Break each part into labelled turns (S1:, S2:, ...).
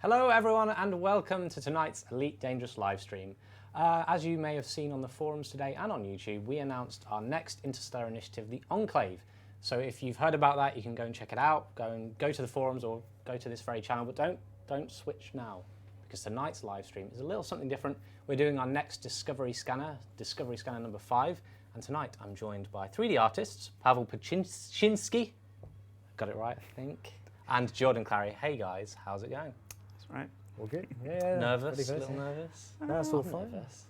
S1: Hello everyone and welcome to tonight's Elite Dangerous livestream. As you may have seen on the forums today and on YouTube, we announced our next interstellar initiative, the Enclave. So if you've heard about that, you can go and check it out, go to the forums or go to this very channel, but don't switch now, because tonight's livestream is a little something different. We're doing our next Discovery Scanner number 5, and tonight I'm joined by 3D artists, Pawel Ptaszynski, got it right I think, and Jordan Clarry. Hey guys, how's it going?
S2: Right.
S3: All good? Yeah.
S1: Nervous? A little nervous?
S3: No, it's all fine.
S1: Nervous.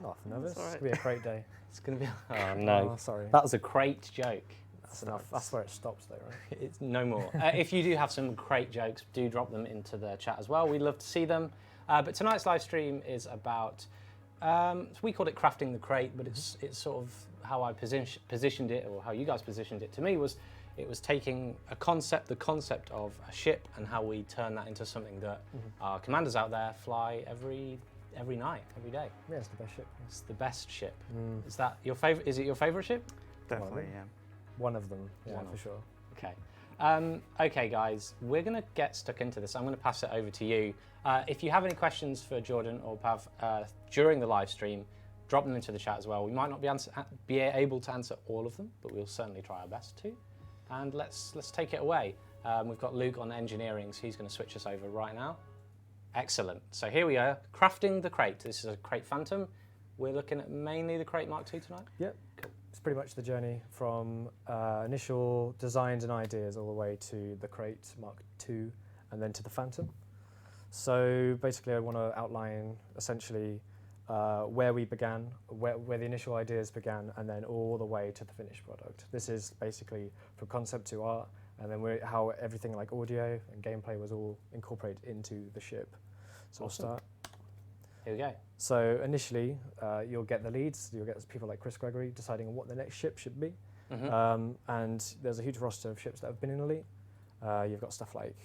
S3: Not nervous.
S2: It's all right.
S3: It's going to be a great day.
S1: It's going to be... Oh, no.
S3: Oh, sorry.
S1: That was a Krait joke.
S3: That's enough. That's where it stops, though, right?
S1: It's no more. If you do have some Krait jokes, do drop them into the chat as well. We'd love to see them. But tonight's live stream is about... we called it Crafting the Krait, but it's sort of how I positioned it, or how you guys positioned it to me was... It was taking the concept of a ship, and how we turn that into something that our commanders out there fly every night, every day.
S3: Yeah, it's the best ship.
S1: It's the best ship. Is that your favorite? Is it your favorite ship?
S2: Definitely, yeah.
S3: One of them, yeah,
S1: One
S3: for
S1: of
S3: sure.
S1: Okay. Okay, guys, we're going to get stuck into this. I'm going to pass it over to you. If you have any questions for Jordan or Pav during the live stream, drop them into the chat as well. We might not be able to answer all of them, but we'll certainly try our best to. And let's take it away. We've got Luke on engineering, so he's going to switch us over right now. Excellent. So here we are, crafting the Krait. This is a Krait Phantom. We're looking at mainly the Krait Mark II tonight.
S3: Yep.
S1: Cool.
S3: It's pretty much the journey from initial designs and ideas all the way to the Krait Mark II and then to the Phantom. So basically I want to outline essentially where we began, where the initial ideas began, and then all the way to the finished product. This is basically from concept to art, and then how everything like audio and gameplay was all incorporated into the ship. So
S1: Awesome.
S3: We'll start.
S1: Here we go.
S3: So initially, you'll get the leads. You'll get people like Chris Gregory deciding on what the next ship should be. And there's a huge roster of ships that have been in Elite. You've got stuff like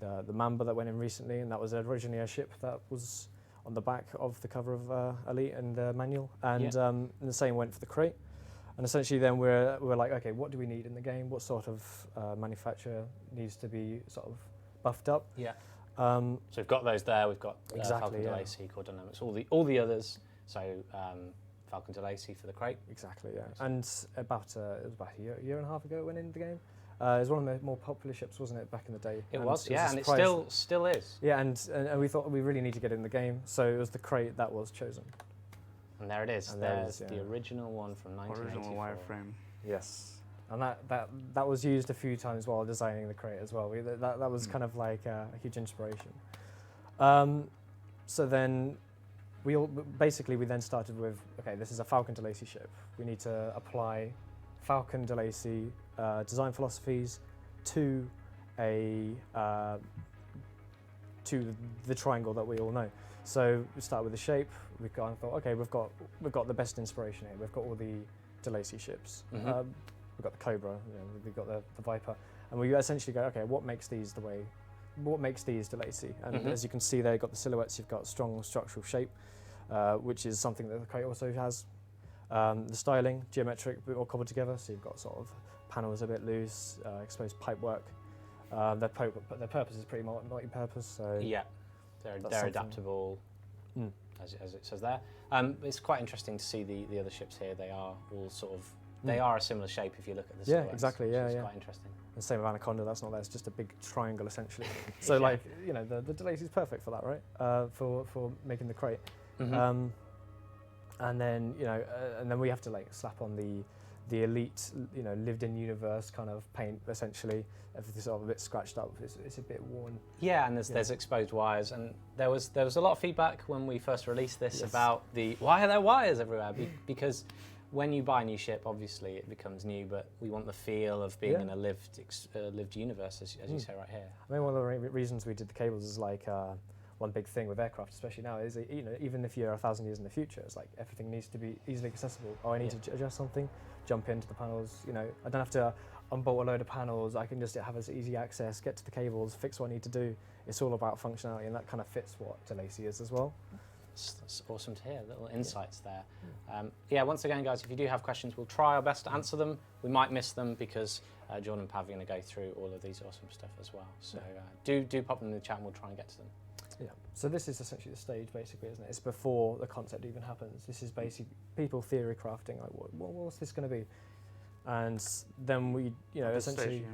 S3: the Mamba that went in recently, and that was originally a ship that was on the back of the cover of Elite and the manual, and the same went for the Krait. And essentially then we're like, okay, what do we need in the game? What sort of manufacturer needs to be sort of buffed up?
S1: Yeah. So we've got those there. We've got
S3: exactly,
S1: Falcon DeLacy, Core Dynamics, all the others. So Falcon DeLacy for the Krait.
S3: Exactly, yeah. And it was about a year and a half ago it went into the game. It was one of the more popular ships, wasn't it, back in the day?
S1: It was, yeah, and it still is.
S3: Yeah, and we thought we really need to get it in the game, so it was the Krait that was chosen.
S1: And there it is.
S3: And
S1: There's
S3: yeah.
S1: the original one from 1984.
S2: Original wireframe.
S3: Yes, and that was used a few times while designing the Krait as well. That was kind of like a huge inspiration. So then we then started with, okay, this is a Falcon DeLacy ship. We need to apply Falcon DeLacy design philosophies to the triangle that we all know. So we start with the shape. We kind of thought, okay, we've got the best inspiration here. We've got all the DeLacy ships. We've got the Cobra. We've got the Viper, and we essentially go, okay, what makes these DeLacy? And as you can see there, you've got the silhouettes. You've got strong structural shape, which is something that the Krait also has. The styling, geometric, but all cobbled together, so you've got sort of panels a bit loose, exposed pipe work. Their purpose is pretty multi-purpose. So
S1: yeah, they're adaptable, as it says there. It's quite interesting to see the other ships here. They are all sort of, they are a similar shape if you look at the silhouettes.
S3: Yeah, exactly, yeah.
S1: It's quite interesting.
S3: The same with Anaconda, that's not there, it's just a big triangle essentially. So like, the DeLacy is perfect for that, right? For making the Krait. And then and then we have to like slap on the Elite lived-in universe kind of paint essentially. Everything's sort of a bit scratched up. It's a bit worn.
S1: Yeah, and there's exposed wires, and there was a lot of feedback when we first released this about why are there wires everywhere? Because when you buy a new ship, obviously it becomes new, but we want the feel of being in a lived universe, as you say right here.
S3: I mean, one of the reasons we did the cables is like. One big thing with aircraft, especially now, is even if you're 1,000 years in the future, it's like everything needs to be easily accessible. Oh, I need to adjust something, jump into the panels. I don't have to unbolt a load of panels. I can just have as easy access, get to the cables, fix what I need to do. It's all about functionality, and that kind of fits what DeLacy is as well.
S1: That's awesome to hear, little insights there. Yeah, once again, guys, if you do have questions, we'll try our best to answer them. We might miss them because John and Pav are going to go through all of these awesome stuff as well. So do pop them in the chat and we'll try and get to them.
S3: Yeah. So this is essentially the stage, basically, isn't it? It's before the concept even happens. This is basically people theory crafting, like, what's this going to be? And then we, essentially,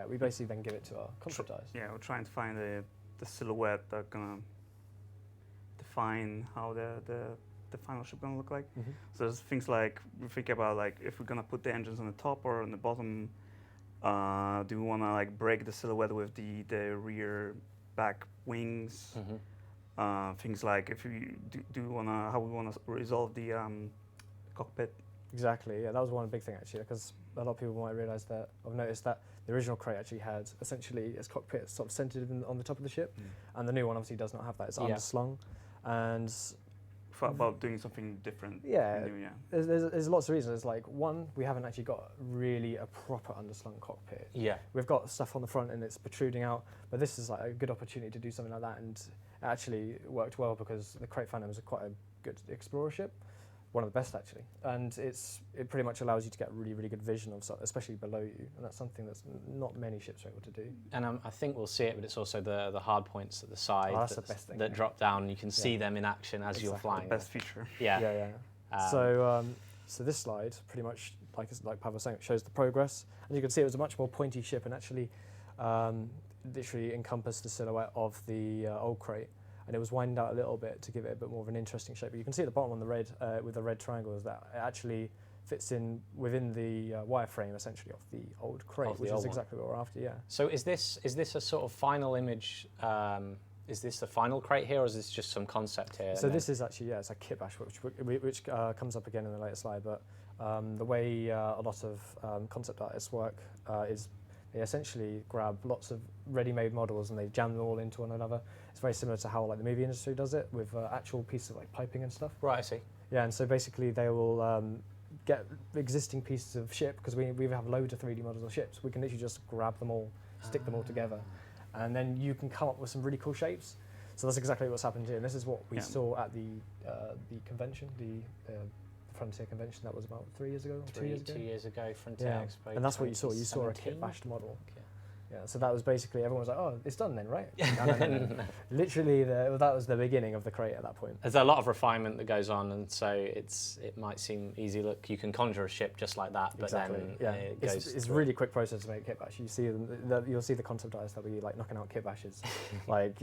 S3: we basically then give it to our concept artists.
S2: Yeah, we're trying to find the silhouette that's gonna define how the final ship gonna look like.
S3: Mm-hmm.
S2: So there's things like, we think about like, if we're gonna put the engines on the top or on the bottom, do we wanna like break the silhouette with the rear back wings?
S1: Mm-hmm.
S2: Things like if we how we wanna resolve the cockpit.
S3: Exactly, yeah, that was one big thing actually, because a lot of people might realise that, I've noticed that the original Krait actually had essentially its cockpit sort of centred on the top of the ship, and the new one obviously does not have that, it's underslung, and...
S2: Thought about doing something different.
S3: Yeah,
S2: new,
S3: there's lots of reasons, like one, we haven't actually got really a proper underslung cockpit.
S1: Yeah.
S3: We've got stuff on the front and it's protruding out, but this is like a good opportunity to do something like that, and it actually worked well because the Krait Phantom is quite a good explorer ship. One of the best actually, and it pretty much allows you to get a really, really good vision of, especially below you, and that's something that's not many ships are able to do.
S1: And I think we'll see it, but it's also the hard points at the side
S3: that's the best thing,
S1: that drop down, and you can see them in action as you're flying.
S2: The best feature.
S1: Yeah.
S3: So this slide pretty much, like Pav was saying, it shows the progress, and you can see it was a much more pointy ship, and actually literally encompassed the silhouette of the old Krait. And it was widened out a little bit to give it a bit more of an interesting shape. But you can see at the bottom on the red, with the red triangles, that it actually fits in within the wireframe, essentially, of the old Krait, which is exactly what we're after, yeah.
S1: So is this a sort of final image, is this the final Krait here, or is this just some concept here?
S3: So this is actually, it's a kit bash, which comes up again in the later slide, but the way a lot of concept artists work is they essentially grab lots of ready-made models and they jam them all into one another. It's very similar to how like the movie industry does it with actual pieces of like piping and stuff.
S1: Right, I see.
S3: Yeah, and so basically they will get existing pieces of ship, because we have loads of 3D models of ships. We can literally just grab them all, stick them all together, and then you can come up with some really cool shapes. So that's exactly what's happened here. And this is what we saw at the convention, the Frontier Convention. That was about 3 years ago, 2 years ago.
S1: 2 years ago, Frontier Expo.
S3: And that's what you saw. You saw a kit bashed model. Okay. Yeah, so that was basically, everyone was like, oh, it's done then, right? No. Literally, that was the beginning of the Krait at that point.
S1: There's a lot of refinement that goes on, and so it might seem easy. Look, you can conjure a ship just like that, but then it goes.
S3: It's a really quick process to make kit bash. You see you'll see the concept artists that be like knocking out kit bashes, like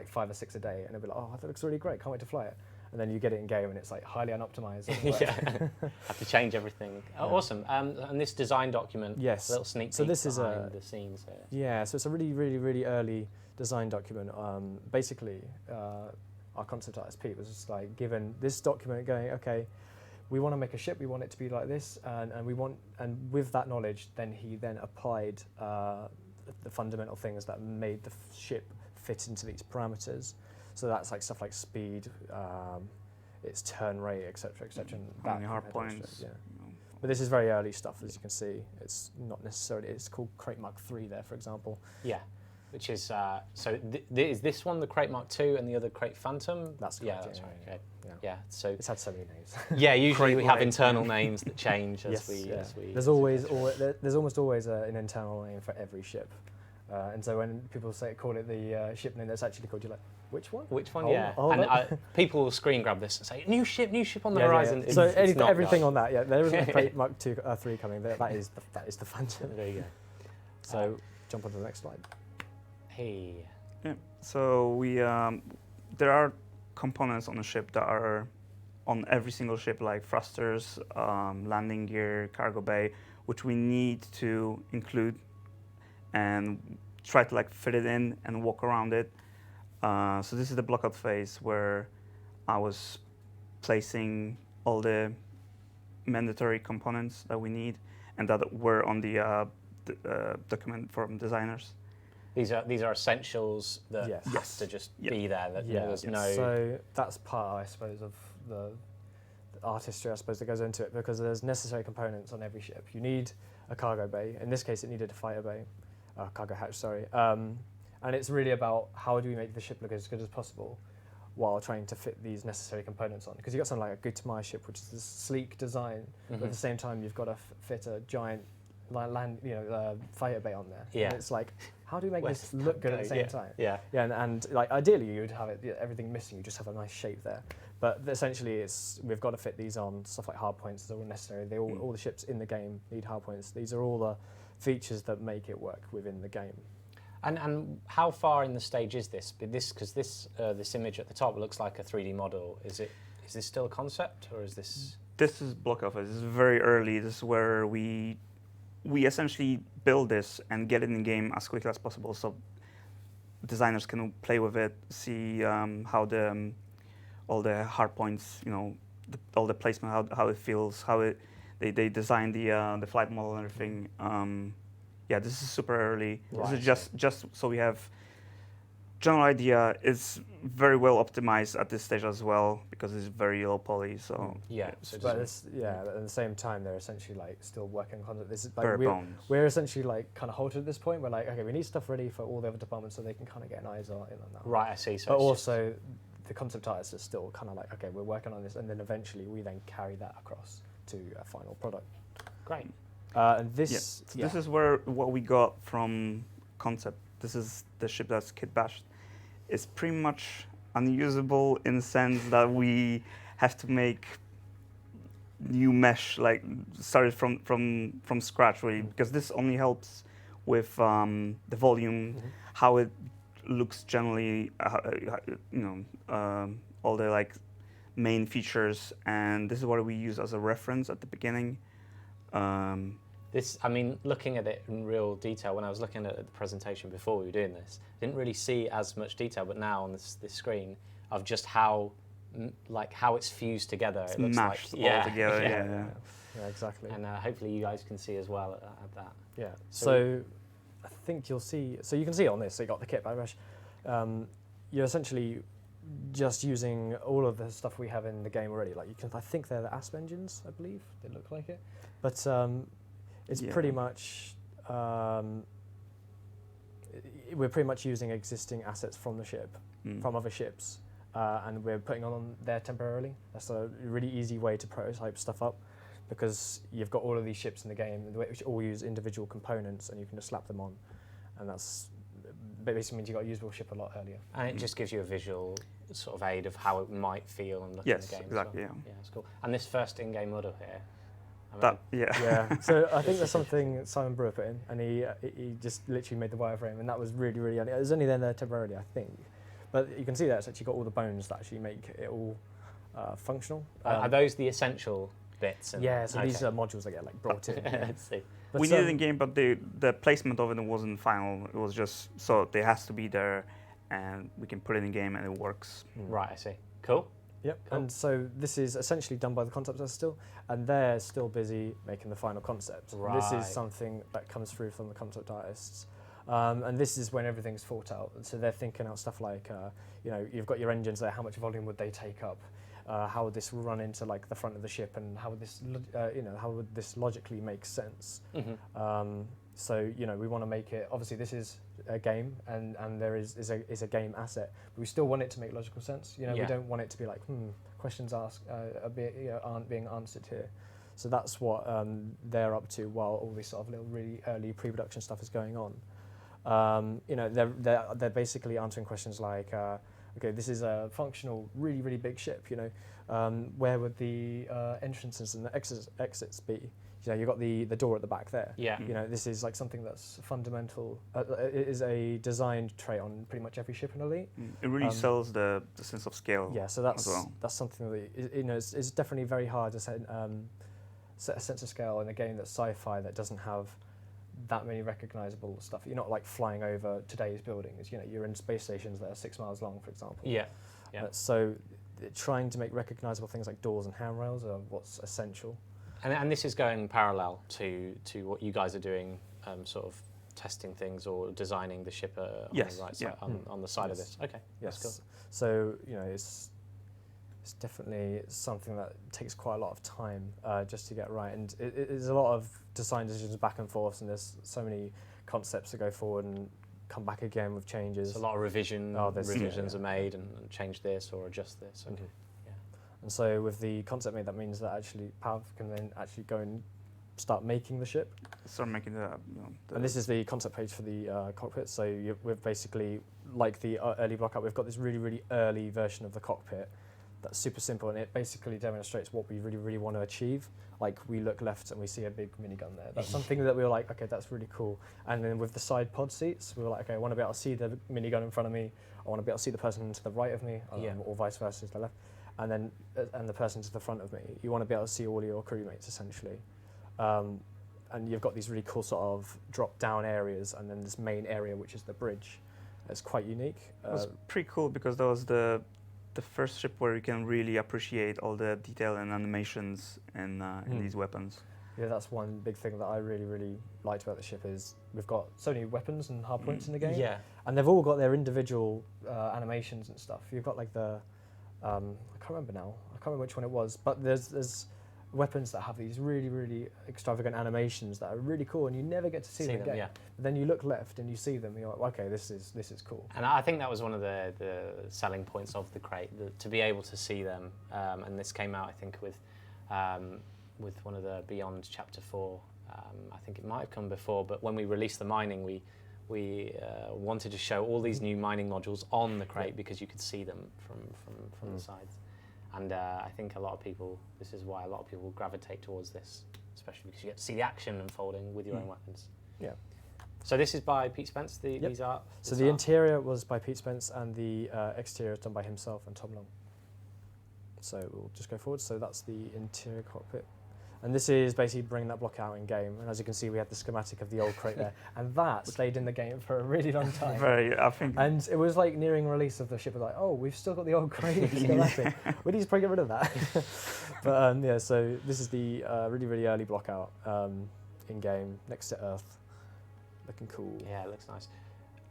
S3: 5 or 6 a day, and they'll be like, oh, that looks really great, can't wait to fly it. And then you get it in game, and it's like highly unoptimized.
S1: Have to change everything. Oh, awesome. And this design document,
S3: yes.
S1: A little sneak peek
S3: so this is
S1: behind the scenes here.
S3: Yeah, so it's a really, really, really early design document. Basically, our concept artist Pete was just like given this document, going, okay, we want to make a ship. We want it to be like this, and with that knowledge, then he applied the fundamental things that made the ship fit into these parameters. So that's like stuff like speed, its turn rate, etc., etc.
S2: How many hard points?
S3: Yeah. But this is very early stuff, as you can see. It's not necessarily. It's called Krait MkII there, for example.
S1: Yeah, which is is this one the Krait MkII and the other Krait Phantom?
S3: That's
S1: correct.
S3: Yeah,
S1: that's right. Okay.
S3: Yeah.
S1: So
S3: it's had so many names.
S1: Yeah, usually we have internal names that change as we.
S3: There's almost always an internal name for every ship. And so when people call it the ship name that's actually called, you're like, which one?
S1: Which one? People will screen grab this and say, new ship on the horizon.
S3: Yeah. So everything on that, there isn't a Krait MkII coming. That is the Phantom.
S1: There you go.
S3: So jump on to the next slide.
S1: Hey.
S2: Yeah. So we there are components on the ship that are on every single ship, like thrusters, landing gear, cargo bay, which we need to include and try to like fit it in and walk around it. So this is the blockout phase where I was placing all the mandatory components that we need and that were on the document from designers.
S1: These are essentials that have to just be there. There's no.
S3: So that's part, I suppose, of the artistry, I suppose, that goes into it, because there's necessary components on every ship. You need a cargo bay. In this case, it needed a fighter bay. Cargo hatch, sorry. And it's really about how do we make the ship look as good as possible while trying to fit these necessary components on. Because you've got something like a Gutenberg ship, which is this sleek design, but at the same time you've got to fit a giant fighter bay on there.
S1: Yeah.
S3: And it's like, how do you make this look good at the same time?
S1: Yeah.
S3: Yeah, and like ideally you would have everything missing, you just have a nice shape there. But essentially we've got to fit these on, stuff like hard points, they're all necessary. All the ships in the game need hard points. These are all the features that make it work within the game.
S1: And how far in the stage is this? Because this image at the top looks like a 3D model. Is this still a concept, or is this?
S2: This is block office. This is very early. This is where we essentially build this and get it in the game as quickly as possible, so designers can play with it, see how all the hard points, all the placement, how it feels, they design the flight model and everything. Yeah, this is super early.
S1: Right.
S2: This is just so we have general idea. It's very well optimized at this stage as well because it's very low poly. So
S1: yeah,
S3: but at the same time they're essentially like still working on it. This is like
S2: bare bones.
S3: We're essentially like kind of halted at this point. We're like, okay, we need stuff ready for all the other departments so they can kind of get an eyes on that.
S1: Right, I see. So
S3: but also the concept artists are still kind of like, okay, we're working on this, and then eventually we then carry that across to a final product.
S1: Great.
S3: And this,
S2: this is what we got from concept. This is the ship that's kit bashed. It's pretty much unusable in the sense that we have to make new mesh, like started from scratch really, because this only helps with the volume, how it looks generally, all the like main features, and this is what we use as a reference at the beginning.
S1: Looking at it in real detail, when I was looking at the presentation before we were doing this, I didn't really see as much detail, but now on this screen, of just how it's fused together.
S2: It's
S1: it looks
S2: mashed
S1: like,
S2: all together,
S3: yeah, exactly.
S1: And hopefully you guys can see as well at that.
S3: Yeah, so I think you'll see, so you can see on this, so you got the kit bash. You're essentially just using all of the stuff we have in the game already. Like I think they're the ASP engines, I believe, they look like it. But it's pretty much, we're pretty much using existing assets from the ship, from other ships, and we're putting on there temporarily. That's a really easy way to prototype stuff up, because you've got all of these ships in the game, which all use individual components, and you can just slap them on, and that's basically means you got a usable ship a lot earlier.
S1: And it just gives you a visual sort of aid of how it might feel and look in the game.
S2: Yes, exactly.
S1: As well. Yeah, it's cool. And this first in-game model here.
S3: Yeah. So I think that's something Simon Brewer put in, and he just literally made the wireframe, and that was really, really. It was only there temporarily, I think, but you can see that it's actually got all the bones that actually make it all functional.
S1: Are those the essential bits?
S3: Yeah. So these are modules that get like brought in.
S1: Let's see.
S2: We did it in game, but the placement of it wasn't final. It was just so it has to be there, and we can put it in game and it works.
S1: Right, I see. Cool.
S3: Yep.
S1: Cool.
S3: And so this is essentially done by the concept artists still, and they're still busy making the final concept.
S1: Right.
S3: This is something that comes through from the concept artists, and this is when everything's thought out. So they're thinking out stuff like, you've got your engines there. How much volume would they take up? How would this run into like the front of the ship, and how would this, how would this logically make sense? So we want to make it. Obviously, this is a game, and there is a game asset, but we still want it to make logical sense. We don't want it to be like questions asked aren't being answered here. So that's what they're up to while all this sort of little really early pre-production stuff is going on. They're basically answering questions like. Okay, this is a functional, really, really big ship. Where would the entrances and the exits be? You've got the door at the back there.
S1: Yeah.
S3: This is like something that's fundamental. It is a designed trait on pretty much every ship in Elite.
S2: It really sells the sense of scale.
S3: Yeah, so that's something that it's definitely very hard to set a sense of scale in a game that's sci-fi that doesn't have that many recognizable stuff. You're not like flying over today's buildings. You're in space stations that are 6 miles long, for example.
S1: Yeah.
S3: So trying to make recognizable things like doors and handrails are what's essential.
S1: And this is going parallel to what you guys are doing, sort of testing things or designing the ship on the right side, on the side of this. Okay.
S3: Yes.
S1: That's cool.
S3: So it's definitely something that takes quite a lot of time just to get right, and there's a lot of design decisions back and forth, and there's so many concepts to go forward, and come back again with changes.
S1: So a lot of revisions
S3: yeah.
S1: are made and change this or adjust this. Okay. Yeah.
S3: And so with the concept made, that means that actually Pawel can then actually go and start making the ship.
S2: Start making
S3: And this is the concept page for the cockpit. So we've basically, like the early blockout, we've got this really, really early version of the cockpit that's super simple, and it basically demonstrates what we really, really want to achieve. Like we look left and we see a big minigun there. That's something that we were like, okay, that's really cool. And then with the side pod seats, we were like, okay, I want to be able to see the minigun in front of me. I want to be able to see the person to the right of me, or vice versa to the left. And then and the person to the front of me. You want to be able to see all your crewmates essentially. And you've got these really cool sort of drop-down areas, and then this main area, which is the bridge. It's quite unique.
S2: It was pretty cool because that was the first ship where you can really appreciate all the detail and animations in these weapons.
S3: Yeah, that's one big thing that I really, really liked about the ship is we've got so many weapons and hard points in the game.
S1: Yeah.
S3: And they've all got their individual animations and stuff. You've got like the, I can't remember now. I can't remember which one it was, but there's weapons that have these really, really extravagant animations that are really cool, and you never get to see them again.
S1: Yeah.
S3: But then you look left and you see them, and you're like, okay, this is cool.
S1: And I think that was one of the selling points of the Krait, to be able to see them. And this came out, I think, with one of the Beyond Chapter 4. I think it might have come before, but when we released the mining, we wanted to show all these new mining modules on the Krait because you could see them from the sides. And I think this is why a lot of people gravitate towards this, especially because you get to see the action unfolding with your own weapons.
S3: Yeah.
S1: So this is by Pete Spence, these art?
S3: So the interior was by Pete Spence, and the exterior is done by himself and Tom Long. So we'll just go forward. So that's the interior cockpit. And this is basically bringing that block out in game. And as you can see, we had the schematic of the old Krait there. And that stayed in the game for a really long time.
S2: I think.
S3: And it was like nearing release of the ship, like, oh, we've still got the old Krait schematic. We need to probably get rid of that. But yeah, so this is the really, really early block out in game next to Earth. Looking cool.
S1: Yeah, it looks nice.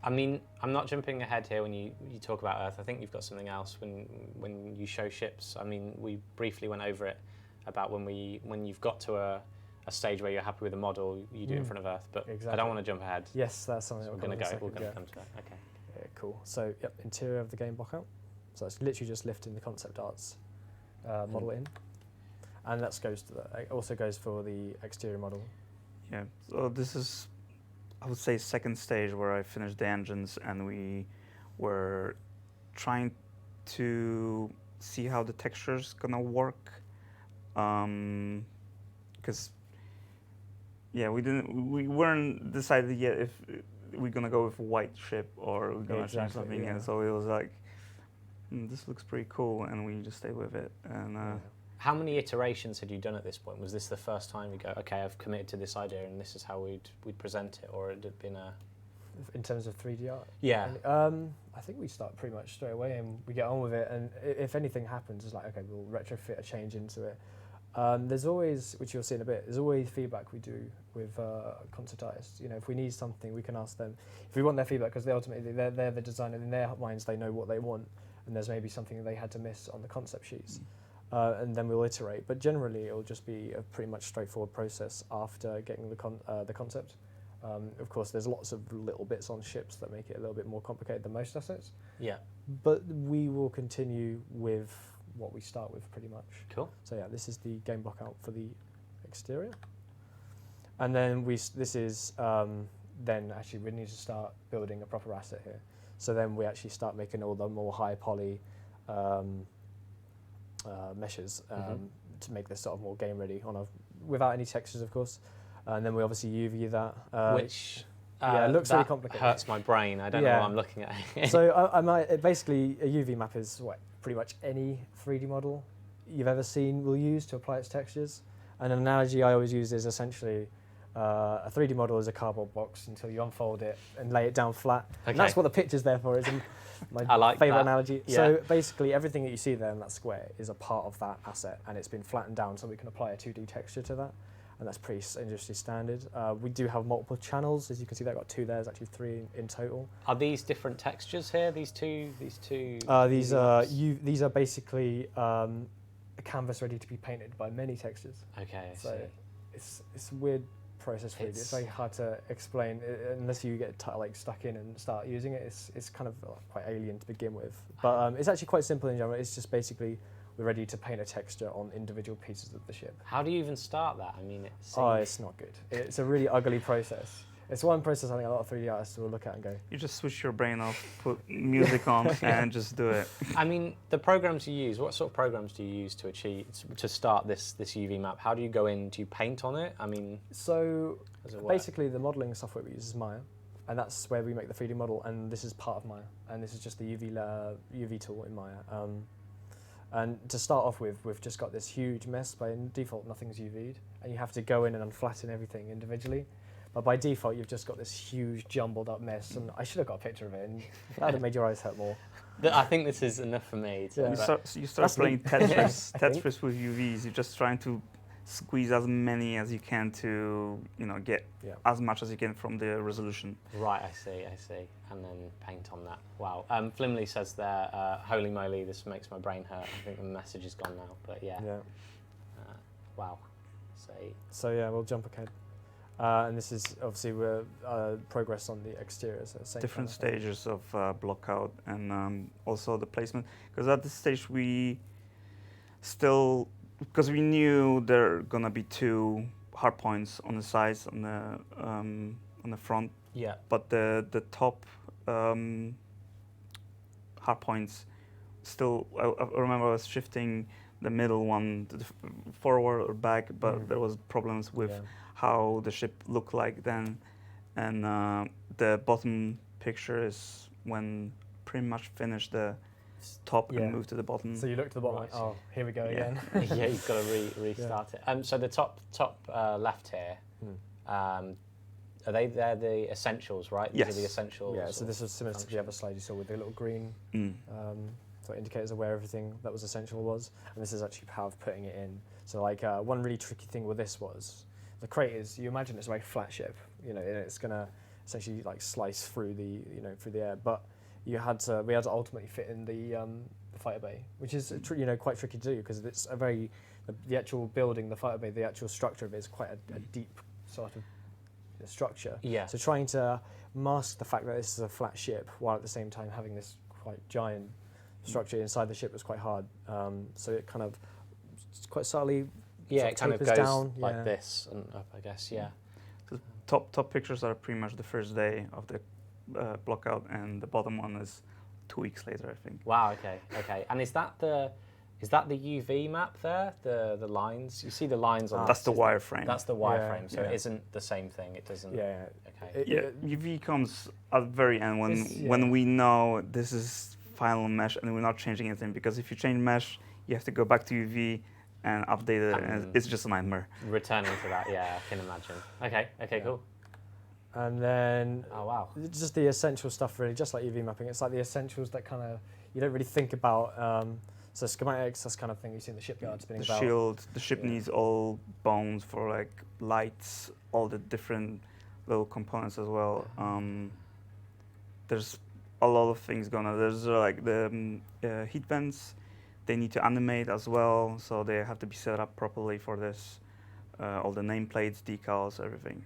S1: I mean, I'm not jumping ahead here when you talk about Earth. I think you've got something else when you show ships. I mean, we briefly went over it about when you've got to a stage where you're happy with the model, you do it in front of Earth. But
S3: exactly.
S1: I don't want to jump ahead.
S3: Yes, that's something
S1: So
S3: we're
S1: going to go. We're going
S3: yeah.
S1: to come to that. Okay.
S3: Yeah, cool. So, yep, interior of the game block out. So it's literally just lifting the concept arts model in, and that also goes for the exterior model.
S2: Yeah. So this is, I would say, second stage where I finished the engines, and we were trying to see how the texture's gonna work. Because we weren't decided yet if we're gonna go with a white ship or we're gonna change something.
S3: Yeah.
S2: And so it was like, this looks pretty cool, and we just stayed with it. And
S1: How many iterations had you done at this point? Was this the first time you go, okay, I've committed to this idea and this is how we'd present it, or had it been a...
S3: In terms of 3D art?
S1: Yeah.
S3: I think we start pretty much straight away and we get on with it, and if anything happens, it's like, okay, we'll retrofit a change into it. There's always, which you'll see in a bit, there's always feedback we do with concept artists. You know, if we need something, we can ask them. If we want their feedback, because they're the designer, in their minds they know what they want, and there's maybe something they had to miss on the concept sheets. And then we'll iterate. But generally, it'll just be a pretty much straightforward process after getting the concept. Of course, there's lots of little bits on ships that make it a little bit more complicated than most assets.
S1: Yeah.
S3: But we will continue with what we start with pretty much.
S1: Cool.
S3: So yeah, this is the game block out for the exterior. And then then actually we need to start building a proper asset here. So then we actually start making all the more high poly meshes to make this sort of more game ready without any textures, of course. And then we obviously UV that.
S1: Which
S3: it looks really
S1: that
S3: complicated.
S1: hurts my brain. I don't know what I'm looking at.
S3: So basically a UV map is what pretty much any 3D model you've ever seen will use to apply its textures. And an analogy I always use is essentially a 3D model is a cardboard box until you unfold it and lay it down flat.
S1: Okay.
S3: And that's what the picture's there for, is my
S1: I like
S3: favourite
S1: that.
S3: analogy.
S1: Yeah.
S3: So basically everything that you see there in that square is a part of that asset, and it's been flattened down so we can apply a 2D texture to that. And that's pretty industry standard. We do have multiple channels, as you can see. I've got 2 there. There's actually 3 in total.
S1: Are these different textures here? These two.
S3: These are basically a canvas ready to be painted by many textures.
S1: Okay.
S3: So it's a weird process. Really, it's very hard to explain unless you get like stuck in and start using it. It's kind of quite alien to begin with, but it's actually quite simple in general. It's just basically we're ready to paint a texture on individual pieces of the ship.
S1: How do you even start that? I mean,
S3: it's not good. It's a really ugly process. It's one process I think a lot of 3D artists will look at and go,
S2: You just switch your brain off, put music on, and just do it.
S1: I mean, the programs you use, what sort of programs do you use to start this UV map? How do you go in? Do you paint on it? I mean,
S3: so
S1: does it work?
S3: basically the modelling software we use is Maya, and that's where we make the 3D model, and this is part of Maya, and this is just the UV tool in Maya. And to start off with, we've just got this huge mess. By default, nothing's UV'd, and you have to go in and unflatten everything individually. But by default, you've just got this huge jumbled up mess, and I should have got a picture of it, and that would have made your eyes hurt more.
S1: I think this is enough for me.
S3: Yeah.
S2: You start playing Tetris with UVs. You're just trying to squeeze as many as you can to get as much as you can from the resolution.
S1: Right, I see, and then paint on that. Wow. Flimley says there, holy moly, this makes my brain hurt. I think the message is gone now, but yeah. Wow.
S3: So yeah, we'll jump ahead. And this is obviously we're progress on the exterior. So
S2: different stages of block out and also the placement. Because at this stage we still, because we knew there are gonna be 2 hard points on the sides on the front.
S1: Yeah.
S2: But the top hard points still. I remember I was shifting the middle one to the forward or back, but there was problems with how the ship looked like then, and the bottom picture is when pretty much finished the top and moved to the bottom.
S3: So you look to the bottom, like, oh, here we go again.
S1: Yeah, you've got to restart it. So the top left here, are they're the essentials, right?
S2: Yes.
S1: These are the essentials.
S3: Yeah, so this is similar to the other slide you saw with the little green so indicators of where everything that was essential was, and this is actually how of putting it in. So like one really tricky thing with this was, the Krait is, you imagine it's a very flat ship, and it's going to essentially like slice through the air, but we had to ultimately fit in the fighter bay, which is quite tricky to do because it's a very, the actual building, the fighter bay, the actual structure of it is quite a deep sort of structure.
S1: Yeah.
S3: So trying to mask the fact that this is a flat ship while at the same time having this quite giant structure inside the ship was quite hard. So it kind of quite subtly
S1: it kind of goes
S3: down,
S1: like this and up, I guess. Yeah.
S2: The top pictures are pretty much the first day of the block out, and the bottom one is 2 weeks later, I think.
S1: Wow. Okay. And is that the UV map there? The lines? You see the lines on.
S2: That's the wireframe.
S1: That's the wireframe. So it isn't the same thing. It doesn't.
S3: Yeah.
S1: Okay.
S2: UV comes at the very end when we know this is final mesh and we're not changing anything, because if you change mesh, you have to go back to UV and update it, and it's just a nightmare.
S1: Returning to that, I can imagine. Okay, cool.
S3: And then,
S1: oh wow,
S3: just the essential stuff really, just like UV mapping. It's like the essentials that kind of you don't really think about. So schematics, that's kind of thing you see in the shipyard spinning about.
S2: Shield, the ship needs all bones for like lights, all the different little components as well. There's a lot of things going on. There's like the heat vents. They need to animate as well, so they have to be set up properly for this. All the nameplates, decals, everything.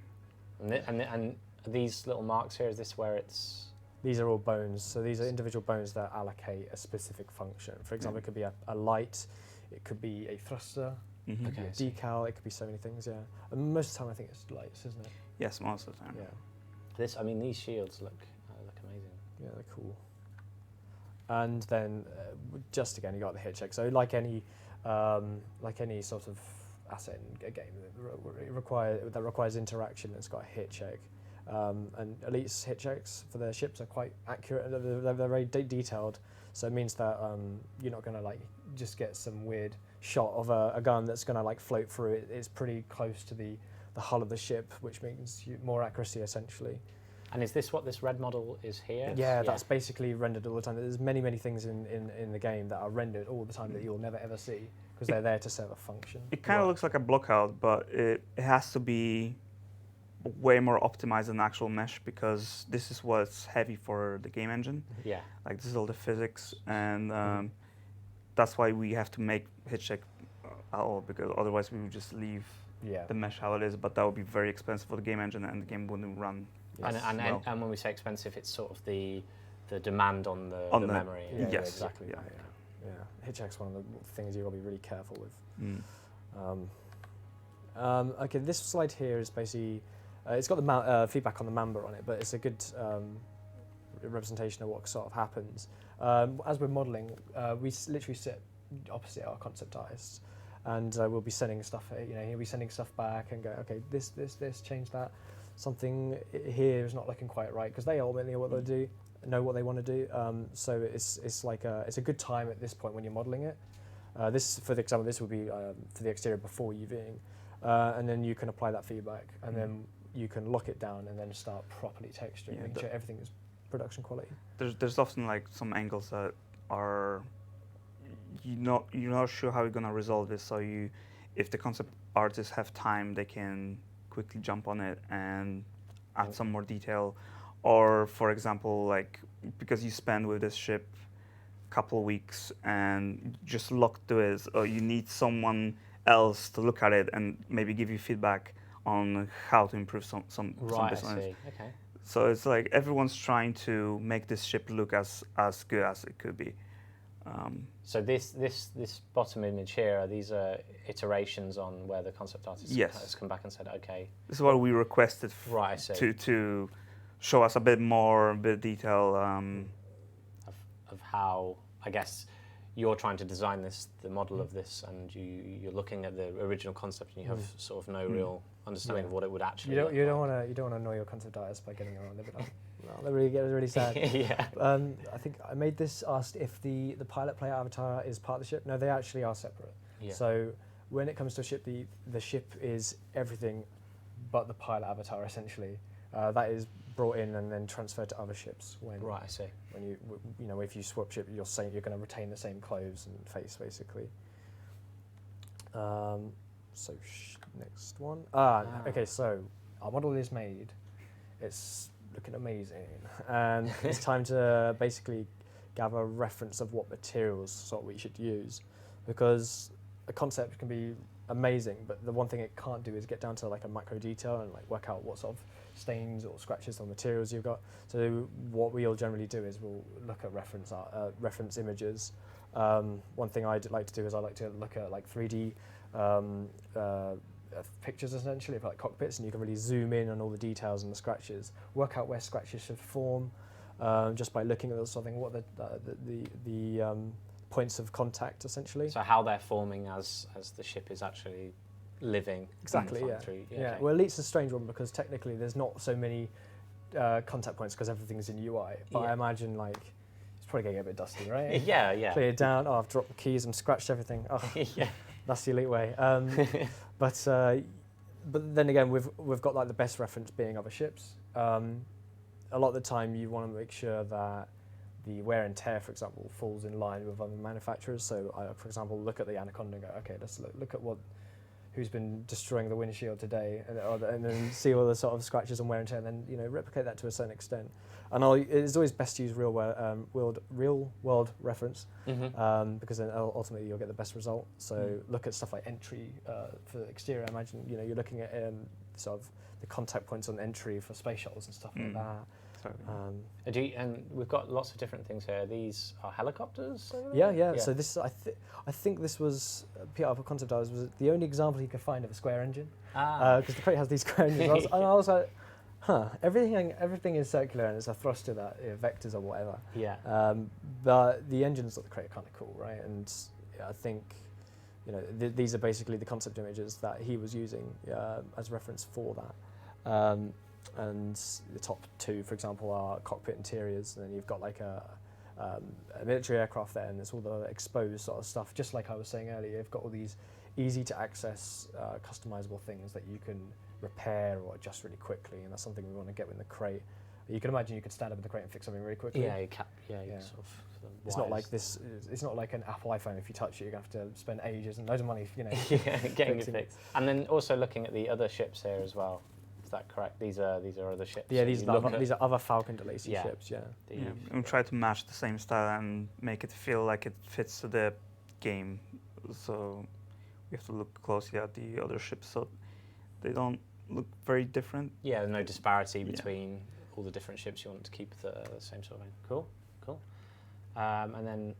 S1: And these little marks here, is this where it's?
S3: These are all bones. So these are individual bones that allocate a specific function. For example, it could be a light, it could be a thruster, it could be a decal, it could be so many things, And most of the time I think it's lights, isn't it?
S2: Yes, most of the time.
S1: Yeah. These shields look amazing.
S3: Yeah, they're cool. And then, just again, you got the hit check. So like any sort of asset in a game that requires interaction, it's got a hit check. And Elite's hit checks for their ships are quite accurate. They're very detailed. So it means that you're not going to like just get some weird shot of a gun that's going to like float through it. It's pretty close to the hull of the ship, which means more accuracy essentially.
S1: And is this what this red model is here?
S3: Yeah, that's basically rendered all the time. There's many things in the game that are rendered all the time that you'll never ever see because they're there to serve a function.
S2: It kind of looks like a blockout, but it has to be way more optimized than actual mesh, because this is what's heavy for the game engine.
S1: Yeah.
S2: Like this is all the physics, and that's why we have to make hit check at all, because otherwise we would just leave the mesh how it is, but that would be very expensive for the game engine, and the game wouldn't run.
S1: And when we say expensive, it's sort of the demand on the memory.
S2: Yes,
S3: exactly. Yeah. Hitchhiker's one of the things you've got to be really careful with. Okay, this slide here is basically, it's got the feedback on the Mamba on it, but it's a good representation of what sort of happens. As we're modelling, we literally sit opposite our concept artists, and we'll be sending stuff, he'll be sending stuff back and go, okay, this, change that. Something here is not looking quite right, because they ultimately know what they want to do. So it's like it's a good time at this point when you're modelling it. This, for example, this would be for the exterior before UVing, and then you can apply that feedback, and then you can lock it down and then start properly texturing, making sure everything is production quality.
S2: There's often like some angles that are you're not sure how you're gonna resolve this. So if the concept artists have time, they can quickly jump on it and add some more detail. Or for example, like because you spend with this ship a couple of weeks and just locked to it, or you need someone else to look at it and maybe give you feedback on how to improve some bits on it.
S1: Okay.
S2: So it's like everyone's trying to make this ship look as good as it could be.
S1: So this bottom image here, these are iterations on where the concept artist has come back and said, okay.
S2: This is what we requested to show us a bit detail.
S1: Of how, I guess, you're trying to design the model of this, and you're looking at the original concept, and you have sort of no real understanding of what it would actually look like.
S3: You don't want to annoy your concept artist by getting around it. They really get really sad. I think I made this asked if the pilot player avatar is part of the ship. No, they actually are separate. So when it comes to a ship, the ship is everything but the pilot avatar essentially. That is brought in and then transferred to other ships. When if you swap ship, you're going to retain the same clothes and face basically. Next one. Okay, so our model is made. It's looking amazing, and it's time to basically gather a reference of what materials we should use, because a concept can be amazing, but the one thing it can't do is get down to like a macro detail and like work out what sort of stains or scratches on materials you've got. So what we'll generally do is we'll look at reference images. One thing I'd like to do is I like to look at like 3D pictures essentially of like cockpits, and you can really zoom in on all the details and the scratches, work out where scratches should form just by looking at something, what the points of contact essentially.
S1: So how they're forming as the ship is actually living.
S3: Exactly, yeah. Well, Elite's a strange one because technically there's not so many contact points because everything's in UI, but I imagine like it's probably going to get a bit dusty, right?
S1: Yeah.
S3: Clear it down, I've dropped the keys and scratched everything. That's the Elite way. But then again, we've got like the best reference being other ships. A lot of the time you want to make sure that the wear and tear, for example, falls in line with other manufacturers. So I, for example, look at the Anaconda and go, okay, let's look at who's been destroying the windshield today, and then see all the sort of scratches and wear and tear, and then replicate that to a certain extent. And it's always best to use real world reference, because then ultimately you'll get the best result. So look at stuff like entry for the exterior. I imagine you're looking at sort of the contact points on entry for space shuttles and stuff like that.
S1: And we've got lots of different things here. These are helicopters?
S3: Yeah. So this, I think this was PR for concept art was the only example you could find of a square engine, because the Krait has these square engines. And I was like, everything is circular and it's a thruster that vectors or whatever. But the engines of the Krait are kind of cool, right? And I think these are basically the concept images that he was using as reference for that. And the top two, for example, are cockpit interiors, and then you've got like a military aircraft there, and there's all the exposed sort of stuff. Just like I was saying earlier, you've got all these easy to access, customizable things that you can repair or adjust really quickly, and that's something we want to get with the Krait. You can imagine you could stand up in the Krait and fix something really quickly.
S1: Sort of
S3: it's not like this. It's not like an Apple iPhone. If you touch it, you're going to have to spend ages and loads of money,
S1: getting it fixed. And then also looking at the other ships here as well. Is that correct? These are other ships.
S3: Yeah, these are other Falcon Delacy ships.
S2: And try to match the same style and make it feel like it fits to the game. So we have to look closely at the other ships. So They don't look very different.
S1: Yeah, no disparity between all the different ships. You want to keep the same sort of thing. Cool, cool. And then,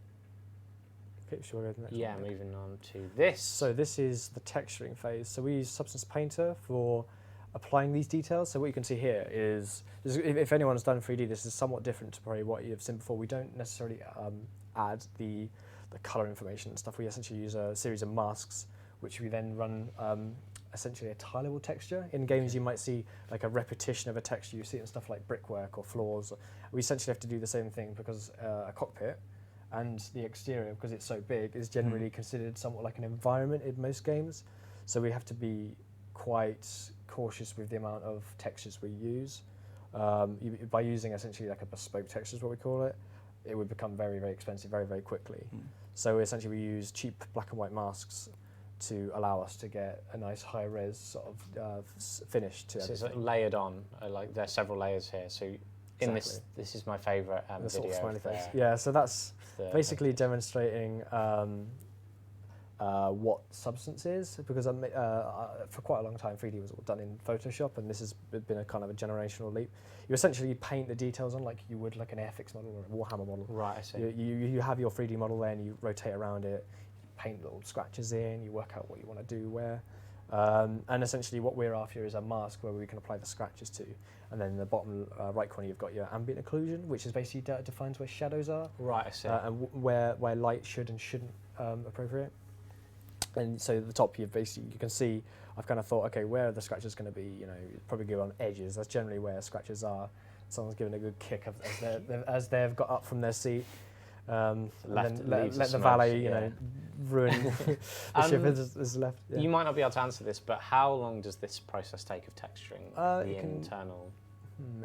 S3: Okay, shall we go to the next
S1: yeah,
S3: one?
S1: moving on to this.
S3: So this is the texturing phase. So we use Substance Painter for applying these details. So what you can see here is, if anyone's done 3D, this is somewhat different to probably what you've seen before. We don't necessarily add the color information and stuff. We essentially use a series of masks, which we then run essentially a tileable texture. In games, you might see like a repetition of a texture. You see it in stuff like brickwork or floors. We essentially have to do the same thing because a cockpit and the exterior, because it's so big, is generally considered somewhat like an environment in most games. So we have to be quite cautious with the amount of textures we use. By using essentially like a bespoke texture is what we call it, it would become very, very expensive very, very quickly. So essentially we use cheap black and white masks to allow us to get a nice high res sort of finish to everything.
S1: So it's like layered on, like there's several layers here. So in this is my favourite
S3: the
S1: video.
S3: sort of smiley
S1: of
S3: face. Yeah, so that's basically demonstrating what substance is, because for quite a long time 3D was all done in Photoshop, and this has been a kind of a generational leap. You essentially paint the details on like you would like an Airfix model or a Warhammer model.
S1: Right, I see.
S3: You have your 3D model there and you rotate around it, paint little scratches in, you work out what you want to do where. And essentially what we're after is a mask where we can apply the scratches to. And then in the bottom right corner you've got your ambient occlusion, which is basically defines where shadows are.
S1: Right, I see.
S3: And where light should and shouldn't appropriate. And so at the top you can see, I've kind of thought, okay, where are the scratches going to be? You know, probably go on edges. That's generally where scratches are. Someone's given a good kick as they've got up from their seat. And then let the valet, you know, ruin the ship is left. Yeah.
S1: You might not be able to answer this, but how long does this process take of texturing the internal?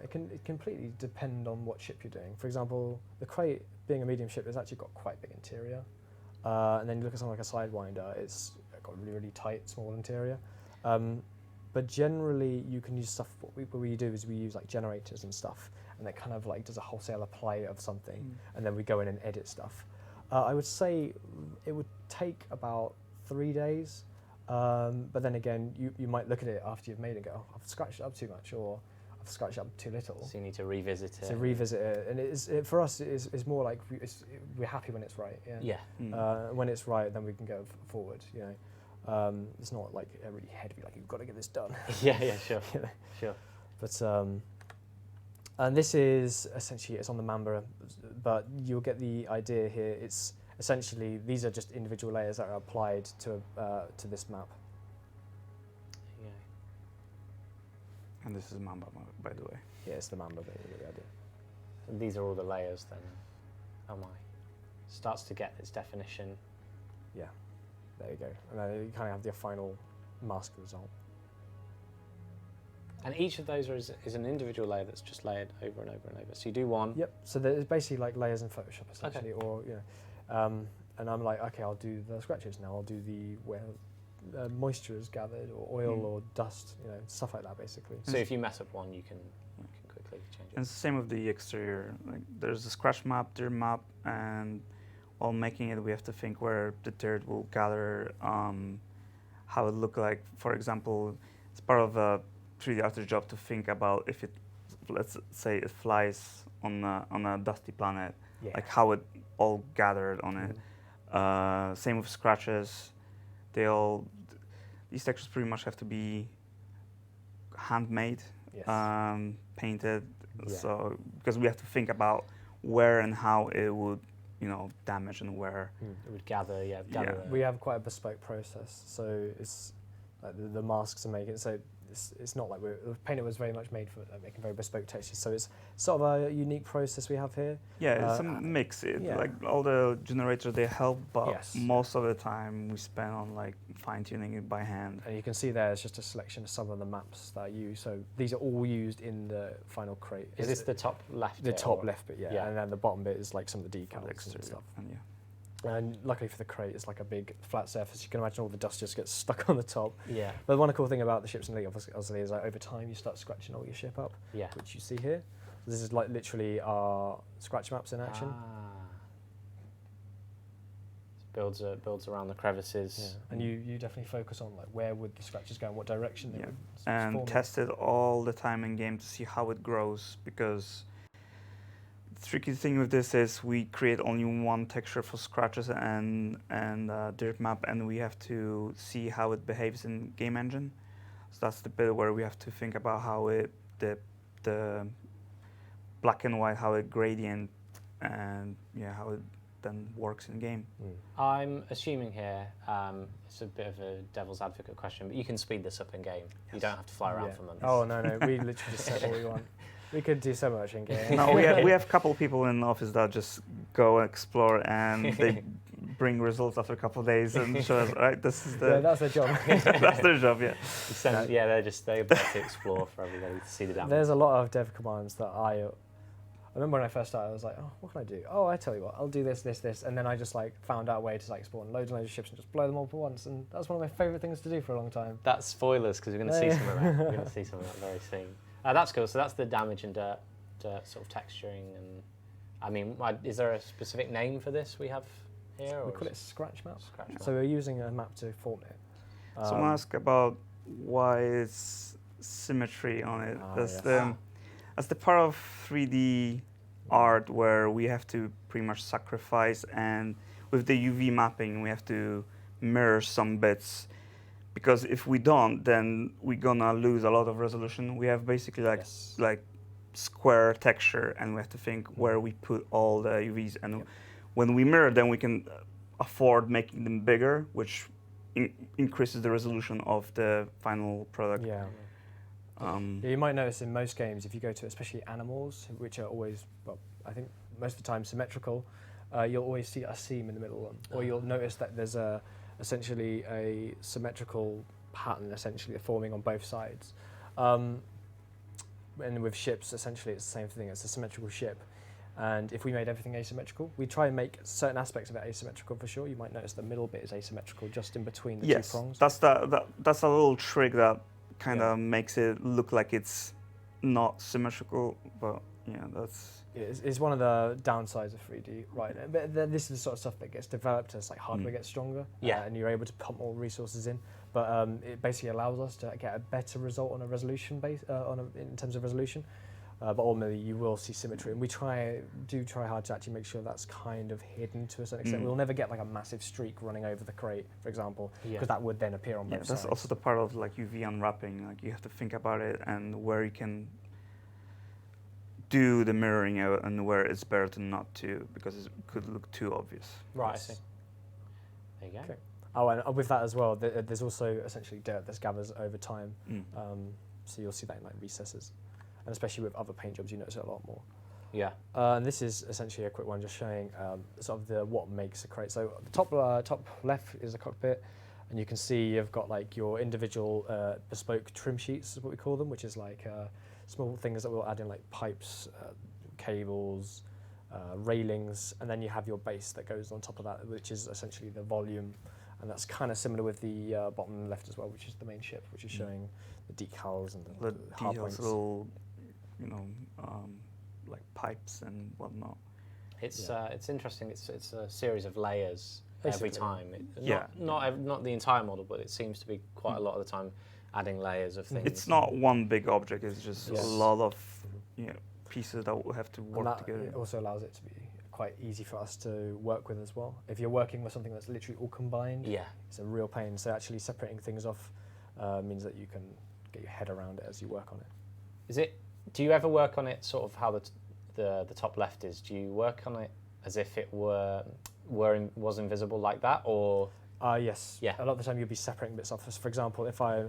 S3: It can completely depend on what ship you're doing. For example, the Krait, being a medium ship, has actually got quite big interior. And then you look at something like a Sidewinder, it's got a really, really tight, small interior. But generally, you can use stuff. What we do is we use like generators and stuff, and that kind of like does a wholesale apply of something, and then we go in and edit stuff. I would say it would take about 3 days, but then again, you might look at it after you've made it and go, oh, I've scratched it up too much, or I've scratched it up too little.
S1: So you need to revisit it.
S3: So revisit it, and for us, it's more like we're happy when it's right. Yeah. When it's right, then we can go forward. You know. It's not like a really heavy, like you've got to get this done.
S1: Yeah, sure,
S3: you know?
S1: Sure.
S3: But and this is essentially it's on the Mamba, but you'll get the idea here. It's essentially these are just individual layers that are applied to this map.
S1: Yeah.
S2: And this is Mamba, by the way.
S3: Yeah, it's the Mamba. The idea.
S1: And these are all the layers then. Oh my. Starts to get its definition.
S3: Yeah. There you go. And then you kind of have your final mask result.
S1: And each of those is an individual layer that's just layered over and over and over. So you do one.
S3: Yep. So there's basically like layers in Photoshop essentially, or you know, and I'm like, okay, I'll do the scratches now. I'll do the where moisture is gathered, or oil, or dust, you know, stuff like that basically.
S1: So if you mess up one, you can quickly change it.
S2: And it's the same with the exterior. Like there's a scratch map, dirt map, and while making it, we have to think where the dirt will gather, how it look like. For example, it's part of a 3D artist job to think about if it, let's say, it flies on a dusty planet, like how it all gathered on it. Same with scratches. These textures pretty much have to be handmade, painted. So because we have to think about where and how it would, you know, damage and where
S1: it would gather.
S3: We have quite a bespoke process, so it's like the masks are making. So it's not like the painter was very much made for making very bespoke textures. So it's sort of a unique process we have here.
S2: Yeah, it's a mix. Like all the generators, they help, but most of the time we spend on like fine tuning it by hand.
S3: And you can see there, it's just a selection of some of the maps that I use. So these are all used in the final Krait.
S1: Is this the top left?
S3: The top left bit, and then the bottom bit is like some of the decals and stuff. And luckily for the Krait, it's like a big flat surface. You can imagine all the dust just gets stuck on the top. Yeah. But one cool thing about the ships in League, obviously, is like over time you start scratching all your ship up. Yeah. Which you see here. So this is like literally our scratch maps in action.
S1: builds around the crevices.
S3: Yeah. And you definitely focus on like where would the scratches go and what direction they would
S2: And
S3: form.
S2: test it all the time in game to see how it grows, because the tricky thing with this is we create only one texture for scratches and dirt map, and we have to see how it behaves in game engine. So that's the bit where we have to think about how the black and white, how it gradient, and how it then works in game.
S1: I'm assuming here, it's a bit of a devil's advocate question, but you can speed this up in game.
S2: Yes.
S1: You don't have to fly around for months.
S3: Oh no, we literally just set what we want. We could do so much in game.
S2: No, we have a couple people in the office that just go and explore, and they bring results after a couple of days and show us, right, this is the...
S3: Yeah, that's their job.
S2: That's their job, yeah.
S1: They're about to explore for everybody to see the damage.
S3: There's a lot of dev commands that I remember when I first started, I was like, oh, what can I do? Oh, I tell you what, I'll do this, this, this. And then I just like found out a way to like spawn loads and loads of ships and just blow them all at once. And that's one of my favourite things to do for a long time.
S1: That's spoilers, because we're going to see some of that. We're going to see some of that very soon. That's cool. So that's the damage and dirt sort of texturing. And I mean, is there a specific name for this we have here?
S3: We call it scratch map.
S1: Scratch map.
S3: So we're using a map to form it.
S2: So I'm ask about why it's symmetry on it. That's the part of 3D art where we have to pretty much sacrifice, and with the UV mapping we have to mirror some bits, because if we don't, then we're gonna lose a lot of resolution. We have basically like square texture, and we have to think where we put all the UVs, and when we mirror them we can afford making them bigger, which increases the resolution of the final product.
S3: Yeah, you might notice in most games, if you go to especially animals, which are always, well, I think most of the time symmetrical, you'll always see a seam in the middle of them, or you'll notice that there's essentially a symmetrical pattern essentially forming on both sides. And with ships, essentially it's the same thing. It's a symmetrical ship. And if we made everything asymmetrical, we try and make certain aspects of it asymmetrical for sure. You might notice the middle bit is asymmetrical just in between the two prongs.
S2: That's a little trick that kind of makes it look like it's not symmetrical, but that's...
S3: It's one of the downsides of 3D, right? But this is the sort of stuff that gets developed as like hardware gets stronger, and you're able to pump more resources in. But it basically allows us to get a better result on a resolution base, in terms of resolution. But ultimately, you will see symmetry, and we do try hard to actually make sure that's kind of hidden to a certain extent. We'll never get like a massive streak running over the crate, for example, because that would then appear on both sides.
S2: That's also the part of like UV unwrapping. Like you have to think about it and where you can do the mirroring out and where it's better to not to, because it could look too obvious.
S1: Right, I see. There you go.
S3: Okay. Oh, and with that as well, there's also essentially dirt that gathers over time. So you'll see that in like recesses. And especially with other paint jobs, you notice it a lot more.
S1: Yeah.
S3: And this is essentially a quick one, just showing sort of what makes a crate. So the top left is a cockpit, and you can see you've got like your individual bespoke trim sheets, is what we call them, which is like small things that we'll add in, like pipes, cables, railings, and then you have your base that goes on top of that, which is essentially the volume. And that's kind of similar with the bottom left as well, which is the main ship, which is showing the decals and the hard points.
S2: Little, like pipes and whatnot.
S1: It's interesting. It's a series of layers every time. Not the entire model, but it seems to be quite a lot of the time adding layers of things.
S2: It's not one big object. It's just a lot of pieces that will have to work together.
S3: It also allows it to be quite easy for us to work with as well. If you're working with something that's literally all combined, it's a real pain. So actually separating things off means that you can get your head around it as you work on it.
S1: Do you ever work on it sort of how the top left is? Do you work on it as if it was invisible like that, or?
S3: Yes. Yeah. A lot of the time you'll be separating bits off. For example, if I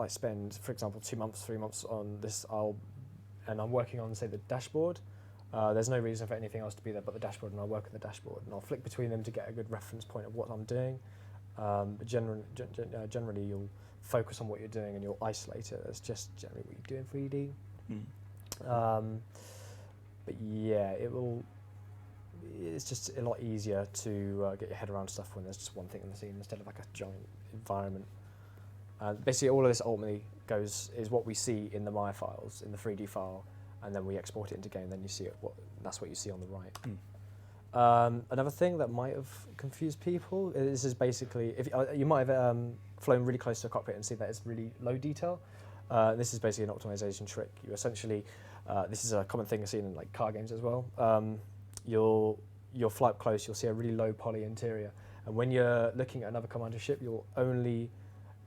S3: spend, for example, 2 months, 3 months on this, and I'm working on, say, the dashboard. There's no reason for anything else to be there but the dashboard, and I'll work with the dashboard, and I'll flick between them to get a good reference point of what I'm doing. But generally, you'll focus on what you're doing and you'll isolate it. That's just generally what you do in 3D. But yeah, it's just a lot easier to get your head around stuff when there's just one thing in the scene instead of like a giant environment. Basically, all of this ultimately is what we see in the Maya files, in the 3D file, and then we export it into game. Then you see that's what you see on the right. Another thing that might have confused people, this is basically, if you might have flown really close to a cockpit and see that it's really low detail. This is basically an optimization trick. You essentially, this is a common thing I've seen in like car games as well. You'll fly up close, you'll see a really low poly interior. And when you're looking at another commander ship, you'll only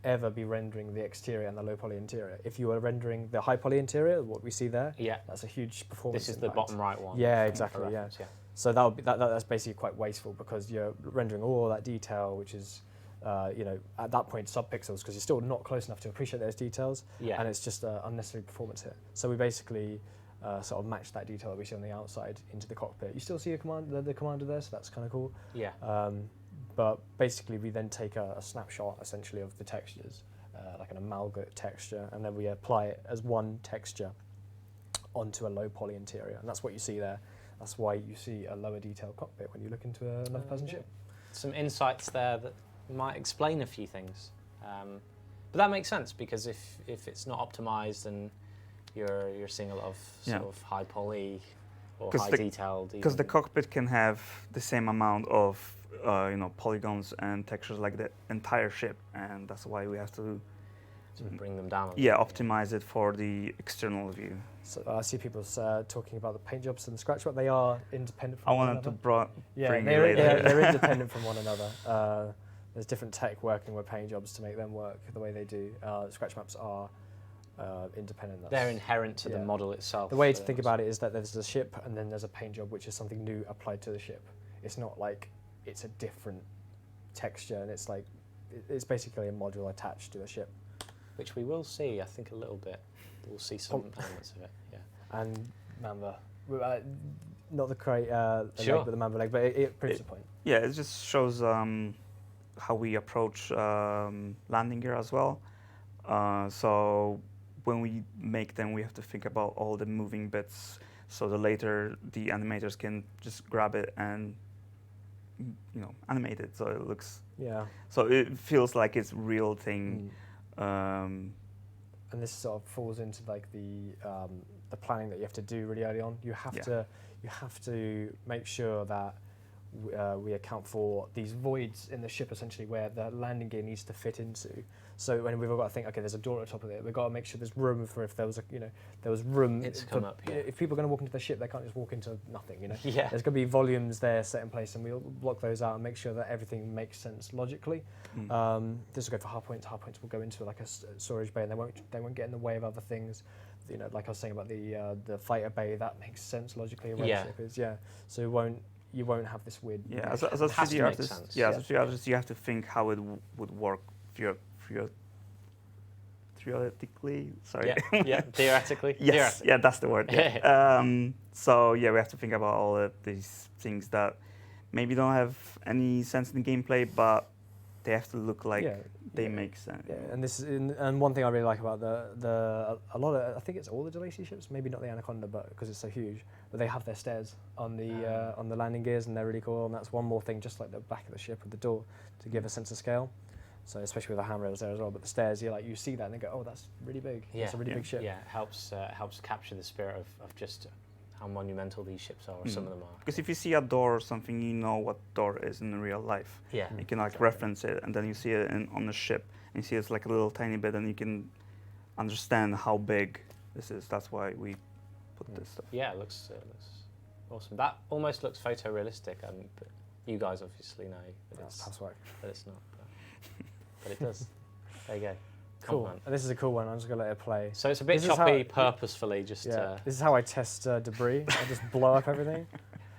S3: ever be rendering the exterior and the low poly interior. If you are rendering the high poly interior, what we see there, that's a huge performance
S1: This is
S3: impact.
S1: the bottom right one.
S3: Yeah, exactly, yeah. So that's basically quite wasteful because you're rendering all that detail, which is, at that point sub-pixels, because you're still not close enough to appreciate those details, and it's just an unnecessary performance hit. So we basically sort of match that detail that we see on the outside into the cockpit. You still see the commander there, so that's kind of cool.
S1: Yeah.
S3: But basically we then take a snapshot essentially of the textures, like an amalgam texture, and then we apply it as one texture onto a low poly interior, and that's what you see there. That's why you see a lower detail cockpit when you look into another person ship.
S1: Some insights there that might explain a few things. But that makes sense, because if it's not optimized and you're seeing a lot of sort of high poly or high detailed.
S2: Because the cockpit can have the same amount of polygons and textures like the entire ship, and that's why we have to
S1: bring them down.
S2: Optimize it for the external view.
S3: So I see people talking about the paint jobs and the scratch work. They are independent from one another. They're independent from one another. There's different tech working with paint jobs to make them work the way they do. Scratch maps are independent.
S1: They're inherent to the model itself.
S3: The way to think about it is that there's a ship and then there's a paint job, which is something new applied to the ship. It's not like it's a different texture, and it's basically a module attached to a ship.
S1: Which we will see, I think, a little bit. We'll see some elements of it,
S3: And Mamba. Not the Krait leg, but the Mamba leg, but it proves the point.
S2: Yeah, it just shows how we approach landing gear as well. So when we make them, we have to think about all the moving bits, so later the animators can just grab it and animate it, so it looks. Yeah. So it feels like it's real thing.
S3: And this sort of falls into like the planning that you have to do really early on. You have to make sure that we account for these voids in the ship, essentially, where the landing gear needs to fit into. So when we've got to think, okay, there's a door at the top of it. We've got to make sure there's room for if there was room.
S1: It's come up. Yeah.
S3: If people are going to walk into the ship, they can't just walk into nothing.
S1: Yeah.
S3: There's going to be volumes there set in place, and we'll block those out and make sure that everything makes sense logically. This will go for hardpoints. Hardpoints will go into like a storage bay, and they won't get in the way of other things. Like I was saying about the fighter bay, that makes sense logically. Where the ship is, So you won't have this weird.
S2: Yeah, as a 3D artist, as a 3D artist, you have to think how it would work theoretically. Sorry.
S1: Yeah, theoretically.
S2: Yes, yeah, that's the word. Yeah. So we have to think about all of these things that maybe don't have any sense in the gameplay, but they have to look like they make sense.
S3: Yeah, and one thing I really like about a lot of, I think it's all the DeLacy ships, maybe not the Anaconda, but because it's so huge, but they have their stairs on the landing gears, and they're really cool. And that's one more thing, just like the back of the ship with the door, to give a sense of scale. So especially with the handrails there as well, but the stairs, you see that and they go, oh, that's really big. Yeah, it's a really big ship.
S1: Yeah, it helps capture the spirit of just how monumental these ships are, or some of them are.
S2: Because if you see a door or something, you know what door is in real life.
S1: Yeah.
S2: You can reference it, and then you see it on the ship, and you see it's like a little tiny bit, and you can understand how big this is. That's why we put this stuff.
S1: Yeah, it looks awesome. That almost looks photorealistic. But you guys obviously know that it's not. But it does. There you go.
S3: Cool. And this is a cool one. I'm just gonna let it play.
S1: So it's a bit choppy, purposefully, just.
S3: This is how I test debris. I just blow up everything.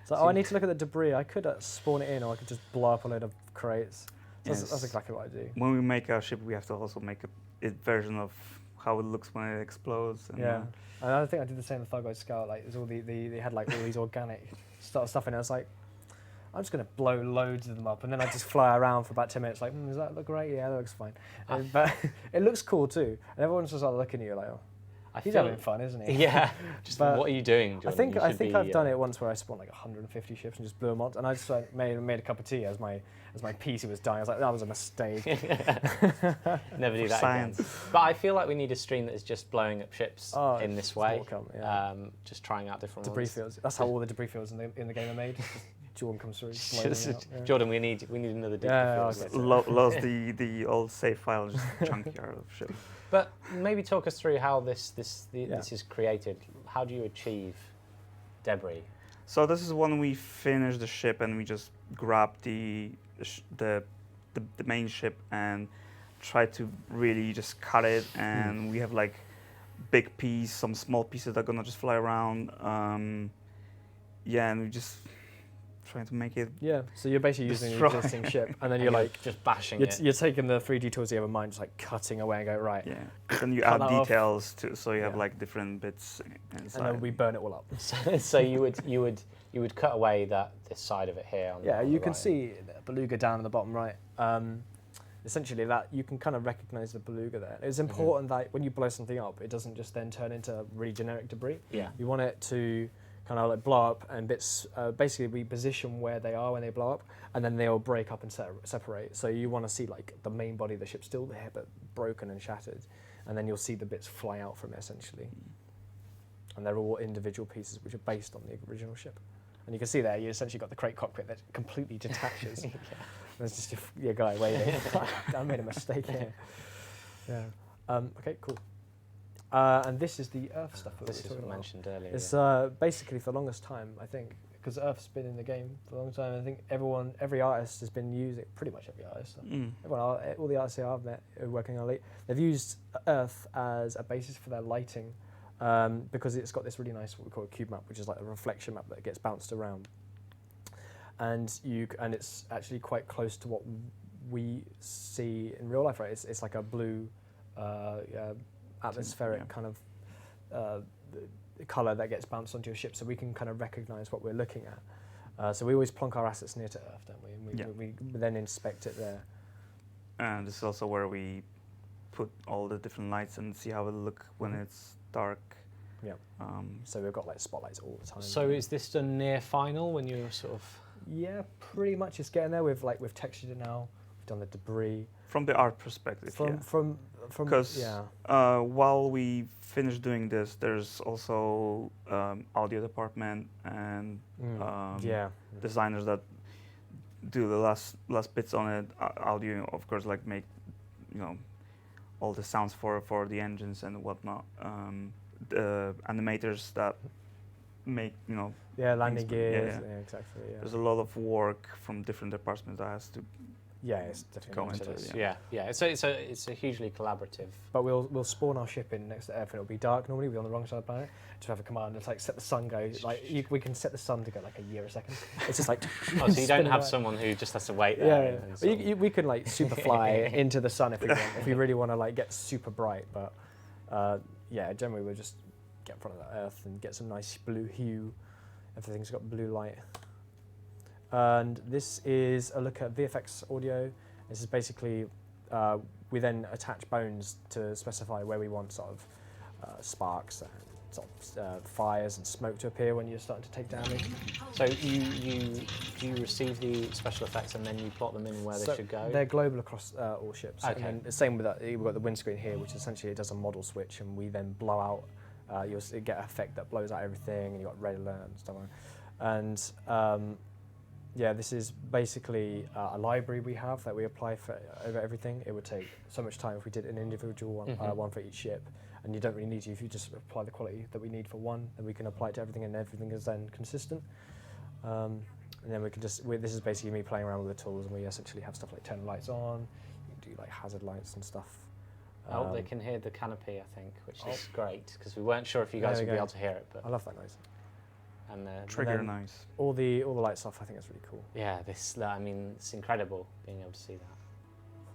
S3: It's like, I need to look at the debris. I could spawn it in, or I could just blow up a load of crates. So that's exactly what I do.
S2: When we make our ship, we have to also make a version of how it looks when it explodes. And
S3: and I think I did the same with Thug Eyed Scout. Like, there's all they had like all these organic stuff in it. I was like, I'm just going to blow loads of them up, and then I just fly around for about 10 minutes like, does that look great? Yeah, that looks fine. But it looks cool too. And everyone's just like looking at you like, oh, he's having fun, isn't he?
S1: Yeah. Just what are you doing, Jordan?
S3: I think I've done it once where I spawned like 150 ships and just blew them up, and I just made a cup of tea as my PC was dying. I was like, that was a mistake.
S1: Never do that again. But I feel like we need a stream that is just blowing up ships in this way. Just trying out different
S3: debris
S1: ones.
S3: fields. That's how all the debris fields in the game are made. Jordan comes through. slowly out, yeah.
S1: Jordan, we need another dig.
S3: Yeah,
S1: before
S3: okay.
S1: this.
S2: Lost the old save file, just junkyard of shit.
S1: But maybe talk us through how this is created. How do you achieve debris?
S2: So this is when we finish the ship and we just grab the main ship and try to really just cut it, and we have like big piece, some small pieces that are gonna just fly around. Yeah, and we just trying to make it.
S3: Yeah, so you're basically using
S2: Destroy.
S3: the existing ship, and then you're like
S1: just bashing
S3: you're,
S1: it.
S3: you're taking the 3D tools you have in mind, just like cutting away and go right.
S2: Yeah, then you
S3: Cut
S2: add
S3: that off.
S2: details to, so you have
S3: Yeah.
S2: like different bits inside.
S3: And then we burn it all up.
S1: So you would cut away this side of it here.
S3: Yeah,
S1: on
S3: you
S1: the
S3: can
S1: right.
S3: see the beluga down in the bottom right. Essentially, that you can kind of recognise the beluga there. It's important that when you blow something up, it doesn't just then turn into really generic debris.
S1: Yeah.
S3: You want it to kind of like blow up, and bits. Basically, we position where they are when they blow up, and then they'll break up and separate. So you want to see like the main body of the ship still there, but broken and shattered, and then you'll see the bits fly out from it essentially. And they're all individual pieces which are based on the original ship. And you can see there, you essentially got the Krait cockpit that completely detaches. There's just your guy waiting. I made a mistake here. Yeah. Okay, cool. And this is the Earth stuff that
S1: This
S3: we
S1: is
S3: were talking about.
S1: mentioned earlier.
S3: It's basically for the longest time, I think, because Earth's been in the game for a long time. I think every artist has been using, pretty much every artist, all the artists I've met who are working on Elite, they've used Earth as a basis for their lighting, because it's got this really nice, what we call a cube map, which is like a reflection map that gets bounced around. And it's actually quite close to what we see in real life, right? It's like a blue atmospheric kind of colour that gets bounced onto your ship, so we can kind of recognise what we're looking at. So we always plonk our assets near to Earth, don't we? And we then inspect it there.
S2: And this is also where we put all the different lights and see how it look when it's dark.
S3: Yeah. So we've got like spotlights all the time.
S1: So is this done near final when you're sort of?
S3: Yeah, pretty much it's getting there. We've textured it now. We've done the debris.
S2: From the art perspective,
S3: From
S2: because while we finish doing this, there's also audio department and designers that do the last bits on it. Audio, of course, like make all the sounds for the engines and whatnot. The animators that make
S3: landing gears.
S2: Yeah.
S3: Yeah, exactly. Yeah.
S2: There's a lot of work from different departments that has to.
S3: Yeah, it's definitely
S2: Go
S3: into
S2: into
S3: this.
S2: it,
S1: Yeah. It's a hugely collaborative.
S3: But we'll spawn our ship in next to Earth, and it'll be dark normally. We'll be on the wrong side of the planet. Just have a command that's like set the sun go. Like we can set the sun to go like a year a second. It's just like.
S1: Oh, so you don't have
S3: around.
S1: someone who just has to wait there.
S3: Yeah.
S1: and
S3: But
S1: sort of-
S3: we can like super fly into the sun if we want. If we really want to like get super bright, but generally we'll just get in front of the Earth and get some nice blue hue. Everything's got blue light. And this is a look at VFX audio. This is basically, we then attach bones to specify where we want sort of sparks and sort of fires and smoke to appear when you're starting to take damage.
S1: So you receive the special effects and then you plot them in where they should go?
S3: They're global across all ships.
S1: Okay.
S3: And then the same with that, we've got the windscreen here, which essentially it does a model switch, and we then blow out. You'll get an effect that blows out everything, and you've got red alert and stuff like that. And this is basically a library we have that we apply for over everything. It would take so much time if we did an individual one for each ship, and you don't really need to. If you just apply the quality that we need for one, then we can apply it to everything, and everything is then consistent. And then we can this is basically me playing around with the tools, and we essentially have stuff like turn lights on, you can do like hazard lights and stuff.
S1: They can hear the canopy, I think, which is great, because we weren't sure if you guys would be able to hear it. But
S3: I love that noise.
S1: And
S2: Trigger nice.
S3: All the lights off. I think it's really cool.
S1: Yeah, it's incredible being able to see that.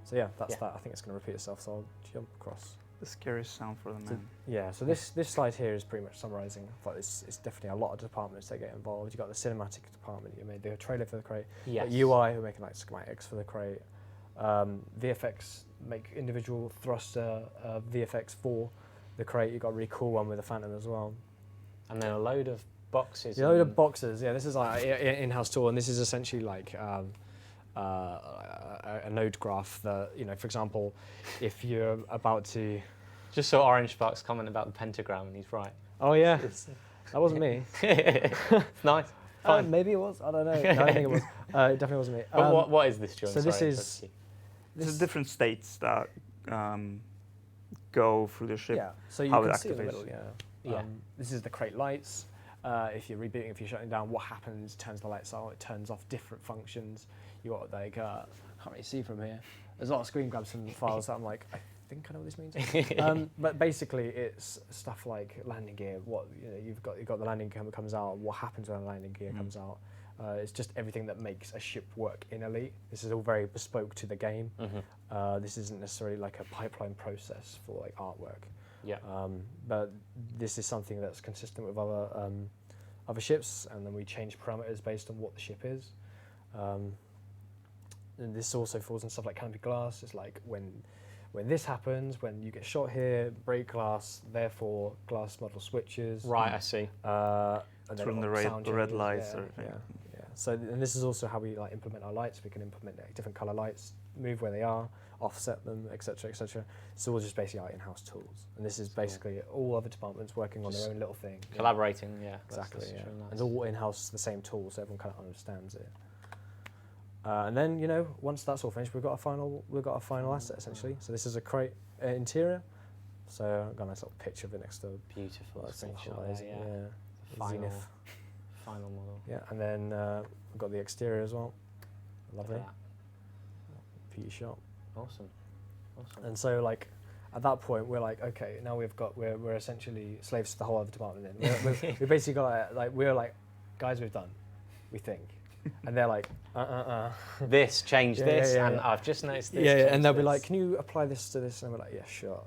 S3: So that's that. I think it's going to repeat itself. So I'll jump across.
S2: The scariest sound for the man.
S3: Yeah. So this slide here is pretty much summarising. But it's definitely a lot of departments that get involved. You've got the cinematic department. You made the trailer for the Krait.
S1: Yes.
S3: UI who are making like schematics for the Krait. VFX make individual thruster VFX for the Krait. You've got a really cool one with the Phantom as well.
S1: And then a load of boxes.
S3: A load of boxes. Yeah, this is like an in-house tool, and this is essentially like a node graph that, for example, if you're about to...
S1: Just saw Orange Sparks comment about the pentagram, and he's right.
S3: Oh yeah, that wasn't me.
S1: It's nice. fine.
S3: Maybe it was. I don't know. No, I don't think it was. It definitely wasn't me.
S1: But what is this joint?
S3: So this
S1: Sorry,
S3: is.
S2: There's different states that go through the ship.
S3: Yeah. So you
S2: how
S3: can
S2: it
S3: see in the
S2: activates.
S3: middle. Yeah.
S1: Yeah.
S3: This is the Krait lights. If you're rebooting, if you're shutting down, what happens? Turns the lights on. It turns off different functions. You got like can't really see from here. There's a lot of screen grabs and files that I'm like, I think I know what this means. But basically, it's stuff like landing gear. What you've got the landing gear comes out. What happens when the landing gear comes out? It's just everything that makes a ship work in Elite. This is all very bespoke to the game. This isn't necessarily like a pipeline process for like artwork.
S1: Yeah.
S3: But this is something that's consistent with other ships, and then we change parameters based on what the ship is. And this also falls in stuff like canopy glass. It's like when this happens, when you get shot here, break glass, therefore glass model switches.
S1: Right, I see.
S3: And then
S2: From the
S3: sound
S2: red
S3: changes,
S2: lights.
S3: yeah. So and this is also how we like implement our lights. We can implement like, different color lights, move where they are, offset them, etc., etc. It's all just basically our in-house tools. And this is basically all other departments working on their own little thing.
S1: Collaborating, yeah.
S3: Exactly.
S1: That's
S3: Yeah.
S1: true,
S3: And it's all in-house, the same tool, so everyone kind of understands it. And then once that's all finished, we've got a final asset essentially. So this is a Krait interior. So I've got a nice little picture of it next to
S1: Beautiful screenshot
S3: Horizon,
S1: there, yeah.
S3: Zenith.
S1: Final model.
S3: Yeah, and then we've got the exterior as well. Lovely.
S1: Look at
S3: Beauty shot.
S1: that. Awesome.
S3: And so like at that point we're like, okay, now we're essentially slaves to the whole other department then. We basically got we're like, guys, we've done, we think. And they're like,
S1: This changed
S3: Yeah,
S1: this,
S3: yeah,
S1: and
S3: yeah.
S1: I've just noticed this.
S3: Yeah,
S1: changed
S3: and they'll be
S1: this.
S3: like, can you apply this to this? And we're like, yeah, sure.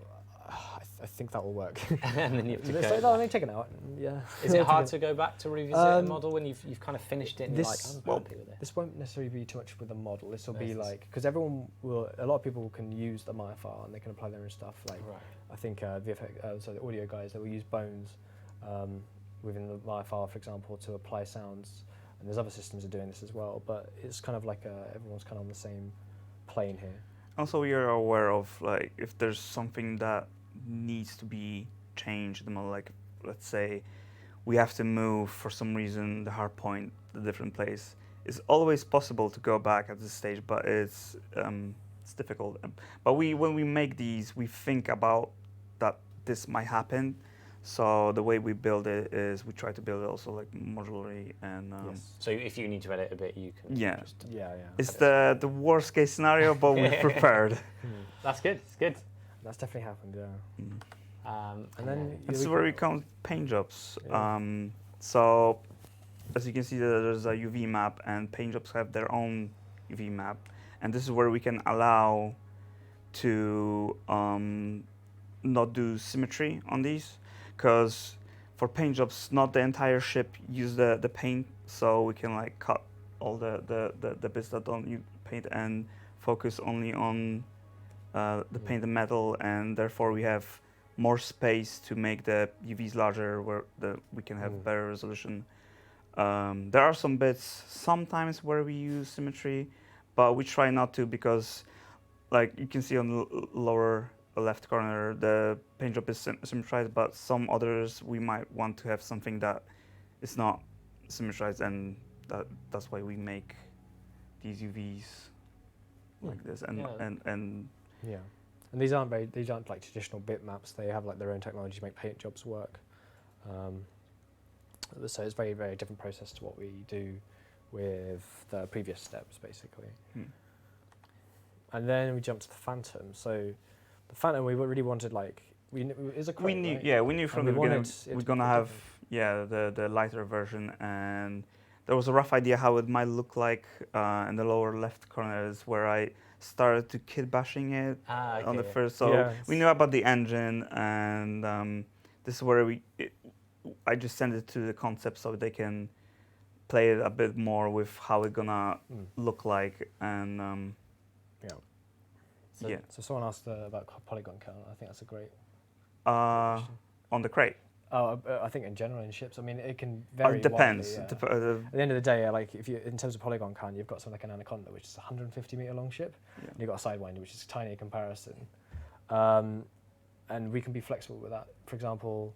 S3: I think that will work.
S1: And then you have to
S3: It's
S1: go
S3: like, no,
S1: back.
S3: let me take it out. Yeah.
S1: Is it hard to go back to revisit a model when you've kind of finished it and you're like,
S3: This-
S1: I'm happy with this?
S3: This won't necessarily be too much with the model. This will be
S1: Yes.
S3: like, because a lot of people can use the Maya file and they can apply their own stuff. Like,
S1: Right.
S3: I think VFX, so the audio guys, they will use Bones within the Maya file, for example, to apply sounds. And there's other systems that are doing this as well. But it's kind of like everyone's kind of on the same plane here.
S2: Also, we are aware of like if there's something that needs to be changed, like let's say we have to move for some reason the hard point to a different place. It's always possible to go back at this stage, but it's difficult. But when we make these, we think about that this might happen. So the way we build it is we try to build it also like modularly and
S3: Yes.
S1: So if you need to edit a bit, you can.
S2: yeah.
S1: Just,
S3: Yeah.
S2: It's the worst case scenario, but we're prepared.
S1: that's good. It's good.
S3: That's definitely happened, yeah.
S1: And
S3: then
S2: This is where we count paint jobs.
S3: Yeah.
S2: So as you can see, there's a UV map, and paint jobs have their own UV map, and this is where we can allow to not do symmetry on these, because for paint jobs, not the entire ship use the paint, so we can like cut all the bits that don't use paint and focus only on the paint and metal, and therefore we have more space to make the UVs larger, where we can have better resolution. There are some bits sometimes where we use symmetry, but we try not to, because like you can see on the lower left corner, the paint job is symmetrized, but some others we might want to have something that is not symmetrized, and that's why we make these UVs like this. And
S3: Yeah, and these aren't like traditional bitmaps. They have like their own technology to make paint jobs work. So it's very, very different process to what we do with the previous steps, basically. And then we jumped to the Phantom. So the Phantom, we really wanted is a Krait,
S2: we knew,
S3: right?
S2: yeah, we knew from the beginning we're gonna have the lighter version, and there was a rough idea how it might look like. In the lower left corner is where I started to kit bashing it on the first. So we knew about the engine, and this is where I just sent it to the concept so they can play it a bit more with how it's gonna look like, and
S3: So someone asked about polygon count. I think that's a great
S2: question. On the Krait.
S3: I think in general in ships, I mean, it can vary.
S2: It depends.
S3: Widely, At the end of the day, like if you in terms of polygon count, you've got something like an Anaconda, which is a 150-meter long ship, and you've got a Sidewinder, which is tiny in comparison. And we can be flexible with that. For example,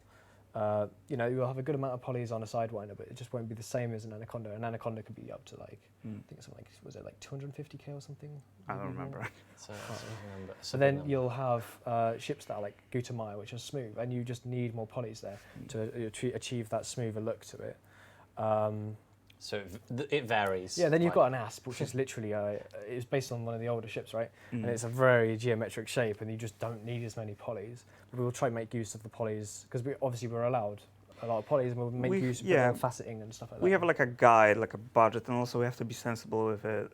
S3: you know, you'll have a good amount of polys on a Sidewinder, but it just won't be the same as an Anaconda. An Anaconda could be up to like, I think something like, was it like 250k or something?
S2: I don't remember.
S3: So then you'll have ships that are like Gutamaya, which are smooth, and you just need more polys there to achieve that smoother look to it.
S1: So it varies.
S3: Yeah, then you've got an asp, which is literally, it's based on one of the older ships, right? And it's a very geometric shape, and you just don't need as many polys. But we'll try and make use of the polys, because we're allowed a lot of polys, and we'll make use of faceting and stuff like that.
S2: We have like a guide, like a budget, and also we have to be sensible with it.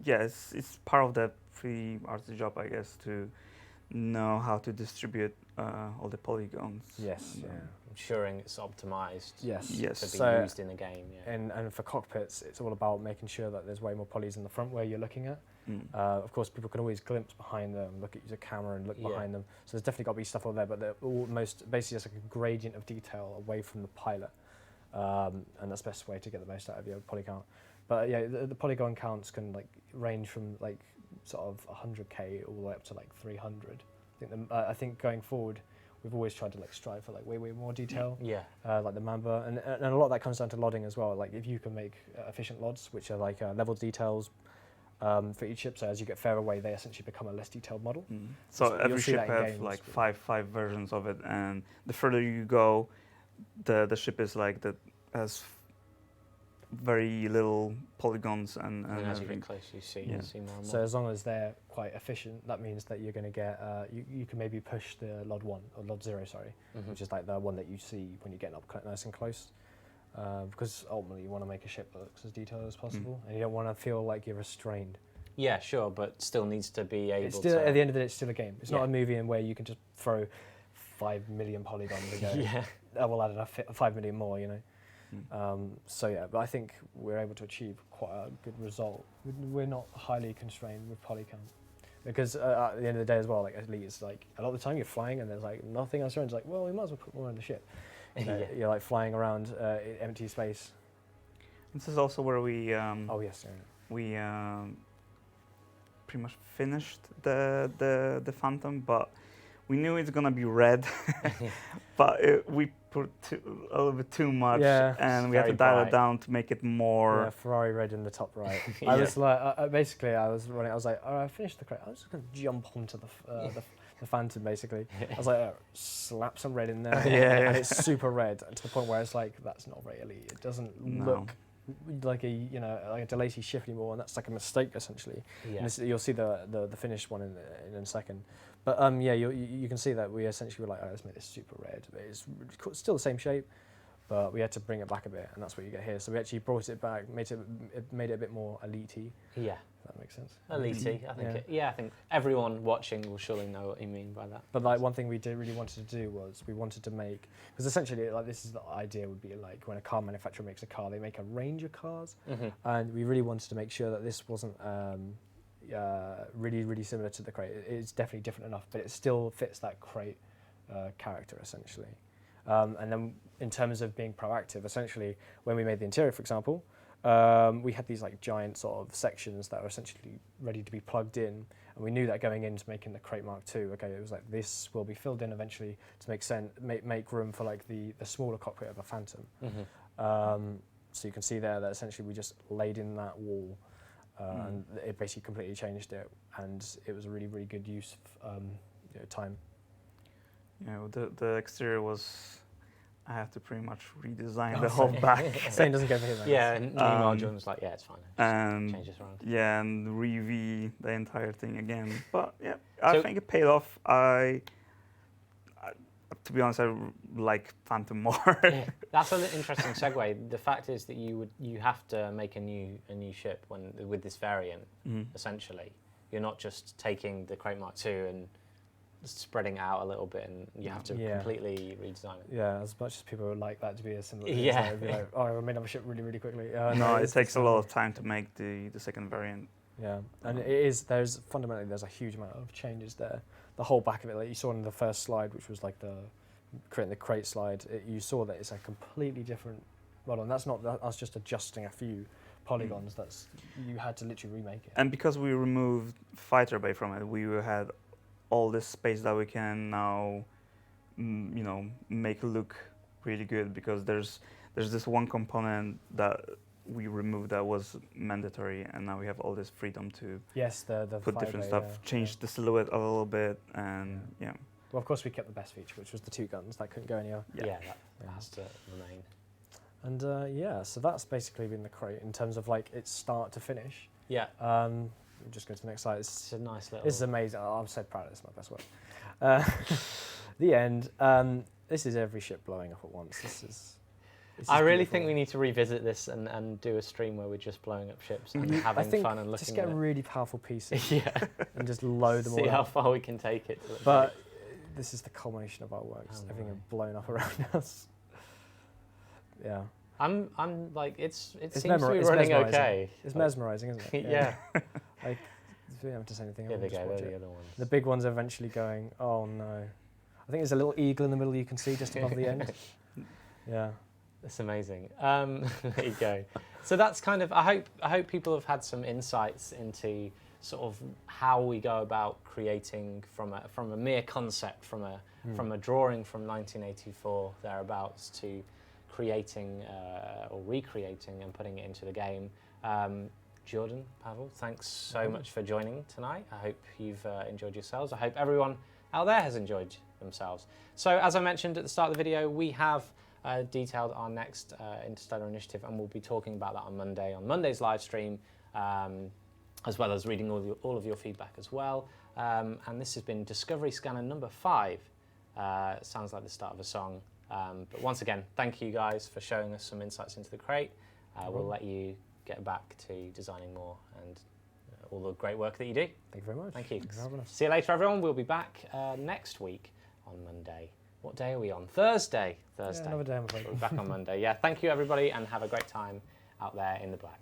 S2: Yeah, it's part of the free artist job, I guess, to know how to distribute all the polygons.
S3: Yes, yeah.
S1: Ensuring it's optimized
S3: Yes.
S1: to be used in the game. Yeah.
S3: And for cockpits, it's all about making sure that there's way more polys in the front where you're looking at. Of course, people can always glimpse behind them, look at your camera and look behind them. So there's definitely got to be stuff over there, but they're almost basically just like a gradient of detail away from the pilot. And that's the best way to get the most out of your poly count. But yeah, the polygon counts can like range from like sort of 100k all the way up to like 300. I think going forward, we've always tried to like strive for like way more detail.
S1: Yeah.
S3: Like the Mamba, and a lot of that comes down to lodding as well. Like if you can make efficient lods, which are like level details for each ship, so as you get further away, they essentially become a less detailed model.
S2: So every ship has like five versions of it, and the further you go, the ship is like has very little polygons and
S1: as you get closer, you see more and more.
S3: So as long as they're quite efficient, that means that you're going to get you can maybe push the Lod 1 or Lod 0, sorry, which is like the one that you see when you're getting up nice and close, because ultimately you want to make a ship that looks as detailed as possible, and you don't want to feel like you're restrained.
S1: Yeah, sure, but still needs to be able
S3: still,
S1: to.
S3: At the end of the day, it's still a game. It's not a movie in where you can just throw 5 million polygons and go, we'll add 5 million more, you know. So yeah, but I think we're able to achieve quite a good result. We're not highly constrained with poly count, because at the end of the day as well, like Elite is like a lot of the time you're flying and there's like nothing else around. It's like, well, we might as well put more on the ship. You know, you're like flying around in empty space.
S2: This is also where we we pretty much finished the Phantom, but we knew it's gonna be red, but we put a little bit too much, and we had to dial it down to make it more.
S3: Yeah, Ferrari red in the top right. I was like, basically, I was running. I was like, all right, I finished the Krait. I was just gonna jump onto the Phantom, basically. I was like, slap some red in there, and it's super red to the point where it's like, that's not very elite. It doesn't look like a like a DeLacy shift anymore, and that's like a mistake essentially. And you'll see the finished one in a second. But yeah, you can see that we essentially were like, let's make this super red. It's still the same shape, but we had to bring it back a bit, and that's what you get here. So we actually brought it back, made it a bit more elite-y. Yeah. If that makes sense.
S1: Elite-y, I think. I think everyone watching will surely know what you mean by that.
S3: But like one thing we really wanted to do was we wanted to make, because essentially like this is the idea would be like when a car manufacturer makes a car, they make a range of cars, and we really wanted to make sure that this wasn't really similar to the Krait. It's definitely different enough, but it still fits that Krait character essentially. And then in terms of being proactive, essentially when we made the interior, for example, we had these like giant sort of sections that were essentially ready to be plugged in, and we knew that going into making the Krait MkII, okay, it was like this will be filled in eventually to make room for like the smaller cockpit of a Phantom. So you can see there that essentially we just laid in that wall. And it basically completely changed it, and it was a really good use of time.
S2: The exterior was, I have to pretty much redesign the whole back.
S3: Same doesn't go for him.
S1: Yeah, and meanwhile John was like, yeah, it's fine.
S2: And
S1: change this around.
S2: Yeah, and re-V the entire thing again. But yeah, I think it paid off. To be honest, I like Phantom more.
S1: That's an interesting segue. The fact is that you have to make a new ship with this variant. Essentially, you're not just taking the Krait MkII and spreading it out a little bit, and you have to completely redesign it.
S3: Yeah, as much as people would like that to be a similar. It'd be like, I made another ship really quickly.
S2: No, it takes a lot of time to make the second variant.
S3: Yeah, and there's a huge amount of changes there. The whole back of it, like you saw in the first slide, which was like the Krait slide, you saw that it's a completely different model, and that's not us just adjusting a few polygons. You had to literally remake it.
S2: And because we removed fighter bay from it, we had all this space that we can now you know, make it look really good, because there's this one component that we removed that was mandatory, and now we have all this freedom to
S3: Yes, the
S2: put different
S3: 5A,
S2: stuff,
S3: yeah,
S2: change the silhouette a little bit, and yeah.
S3: Well, of course, we kept the best feature, which was the 2 guns. That couldn't go anywhere.
S1: Yeah, that has to remain.
S3: And yeah, so that's basically been the Krait in terms of like its start to finish.
S1: Yeah.
S3: Just go to the next slide.
S1: It's a nice little...
S3: This is amazing. Oh, I'm so proud of this. My best work. The end. This is every ship blowing up at once. This is
S1: I really
S3: beautiful.
S1: think we need to revisit this and do a stream where we're just blowing up ships and having fun and looking
S3: just get
S1: at it.
S3: really powerful pieces
S1: Yeah.
S3: and just load them
S1: See
S3: all
S1: how
S3: up.
S1: far we can take it. To
S3: But this is the culmination of our works.
S1: Oh,
S3: Everything
S1: my.
S3: is blown up around us. Yeah.
S1: I'm like, it seems to be
S3: it's
S1: running
S3: mesmerising.
S1: okay.
S3: It's
S1: Like,
S3: mesmerising, isn't it?
S1: Yeah.
S3: Like, we don't have to say anything.
S1: Here they
S3: just
S1: go,
S3: watch
S1: they're
S3: it.
S1: the other ones.
S3: The big one's eventually going, oh no. I think there's a little eagle in the middle you can see just above the end. Yeah.
S1: That's amazing. There you go. So that's kind of, I hope people have had some insights into sort of how we go about creating from a mere concept, from a drawing from 1984 thereabouts, to creating or recreating and putting it into the game. Jordan, Pawel, thanks so much for joining tonight. I hope you've enjoyed yourselves. I hope everyone out there has enjoyed themselves. So as I mentioned at the start of the video, we have detailed our next Interstellar Initiative, and we'll be talking about that on Monday, on Monday's live stream, as well as reading all of your feedback as well. And this has been Discovery Scanner number 5. Sounds like the start of a song. But once again, thank you guys for showing us some insights into the Krait. We'll let you get back to designing more and all the great work that you do.
S3: Thank you very much.
S1: Thank you.
S3: Thanks for having us.
S1: See you later, everyone. We'll be back next week on Monday. What day are we on? Thursday.
S3: Yeah, another day, I'm afraid.
S1: We'll be back on Monday. Yeah, thank you, everybody, and have a great time out there in the black.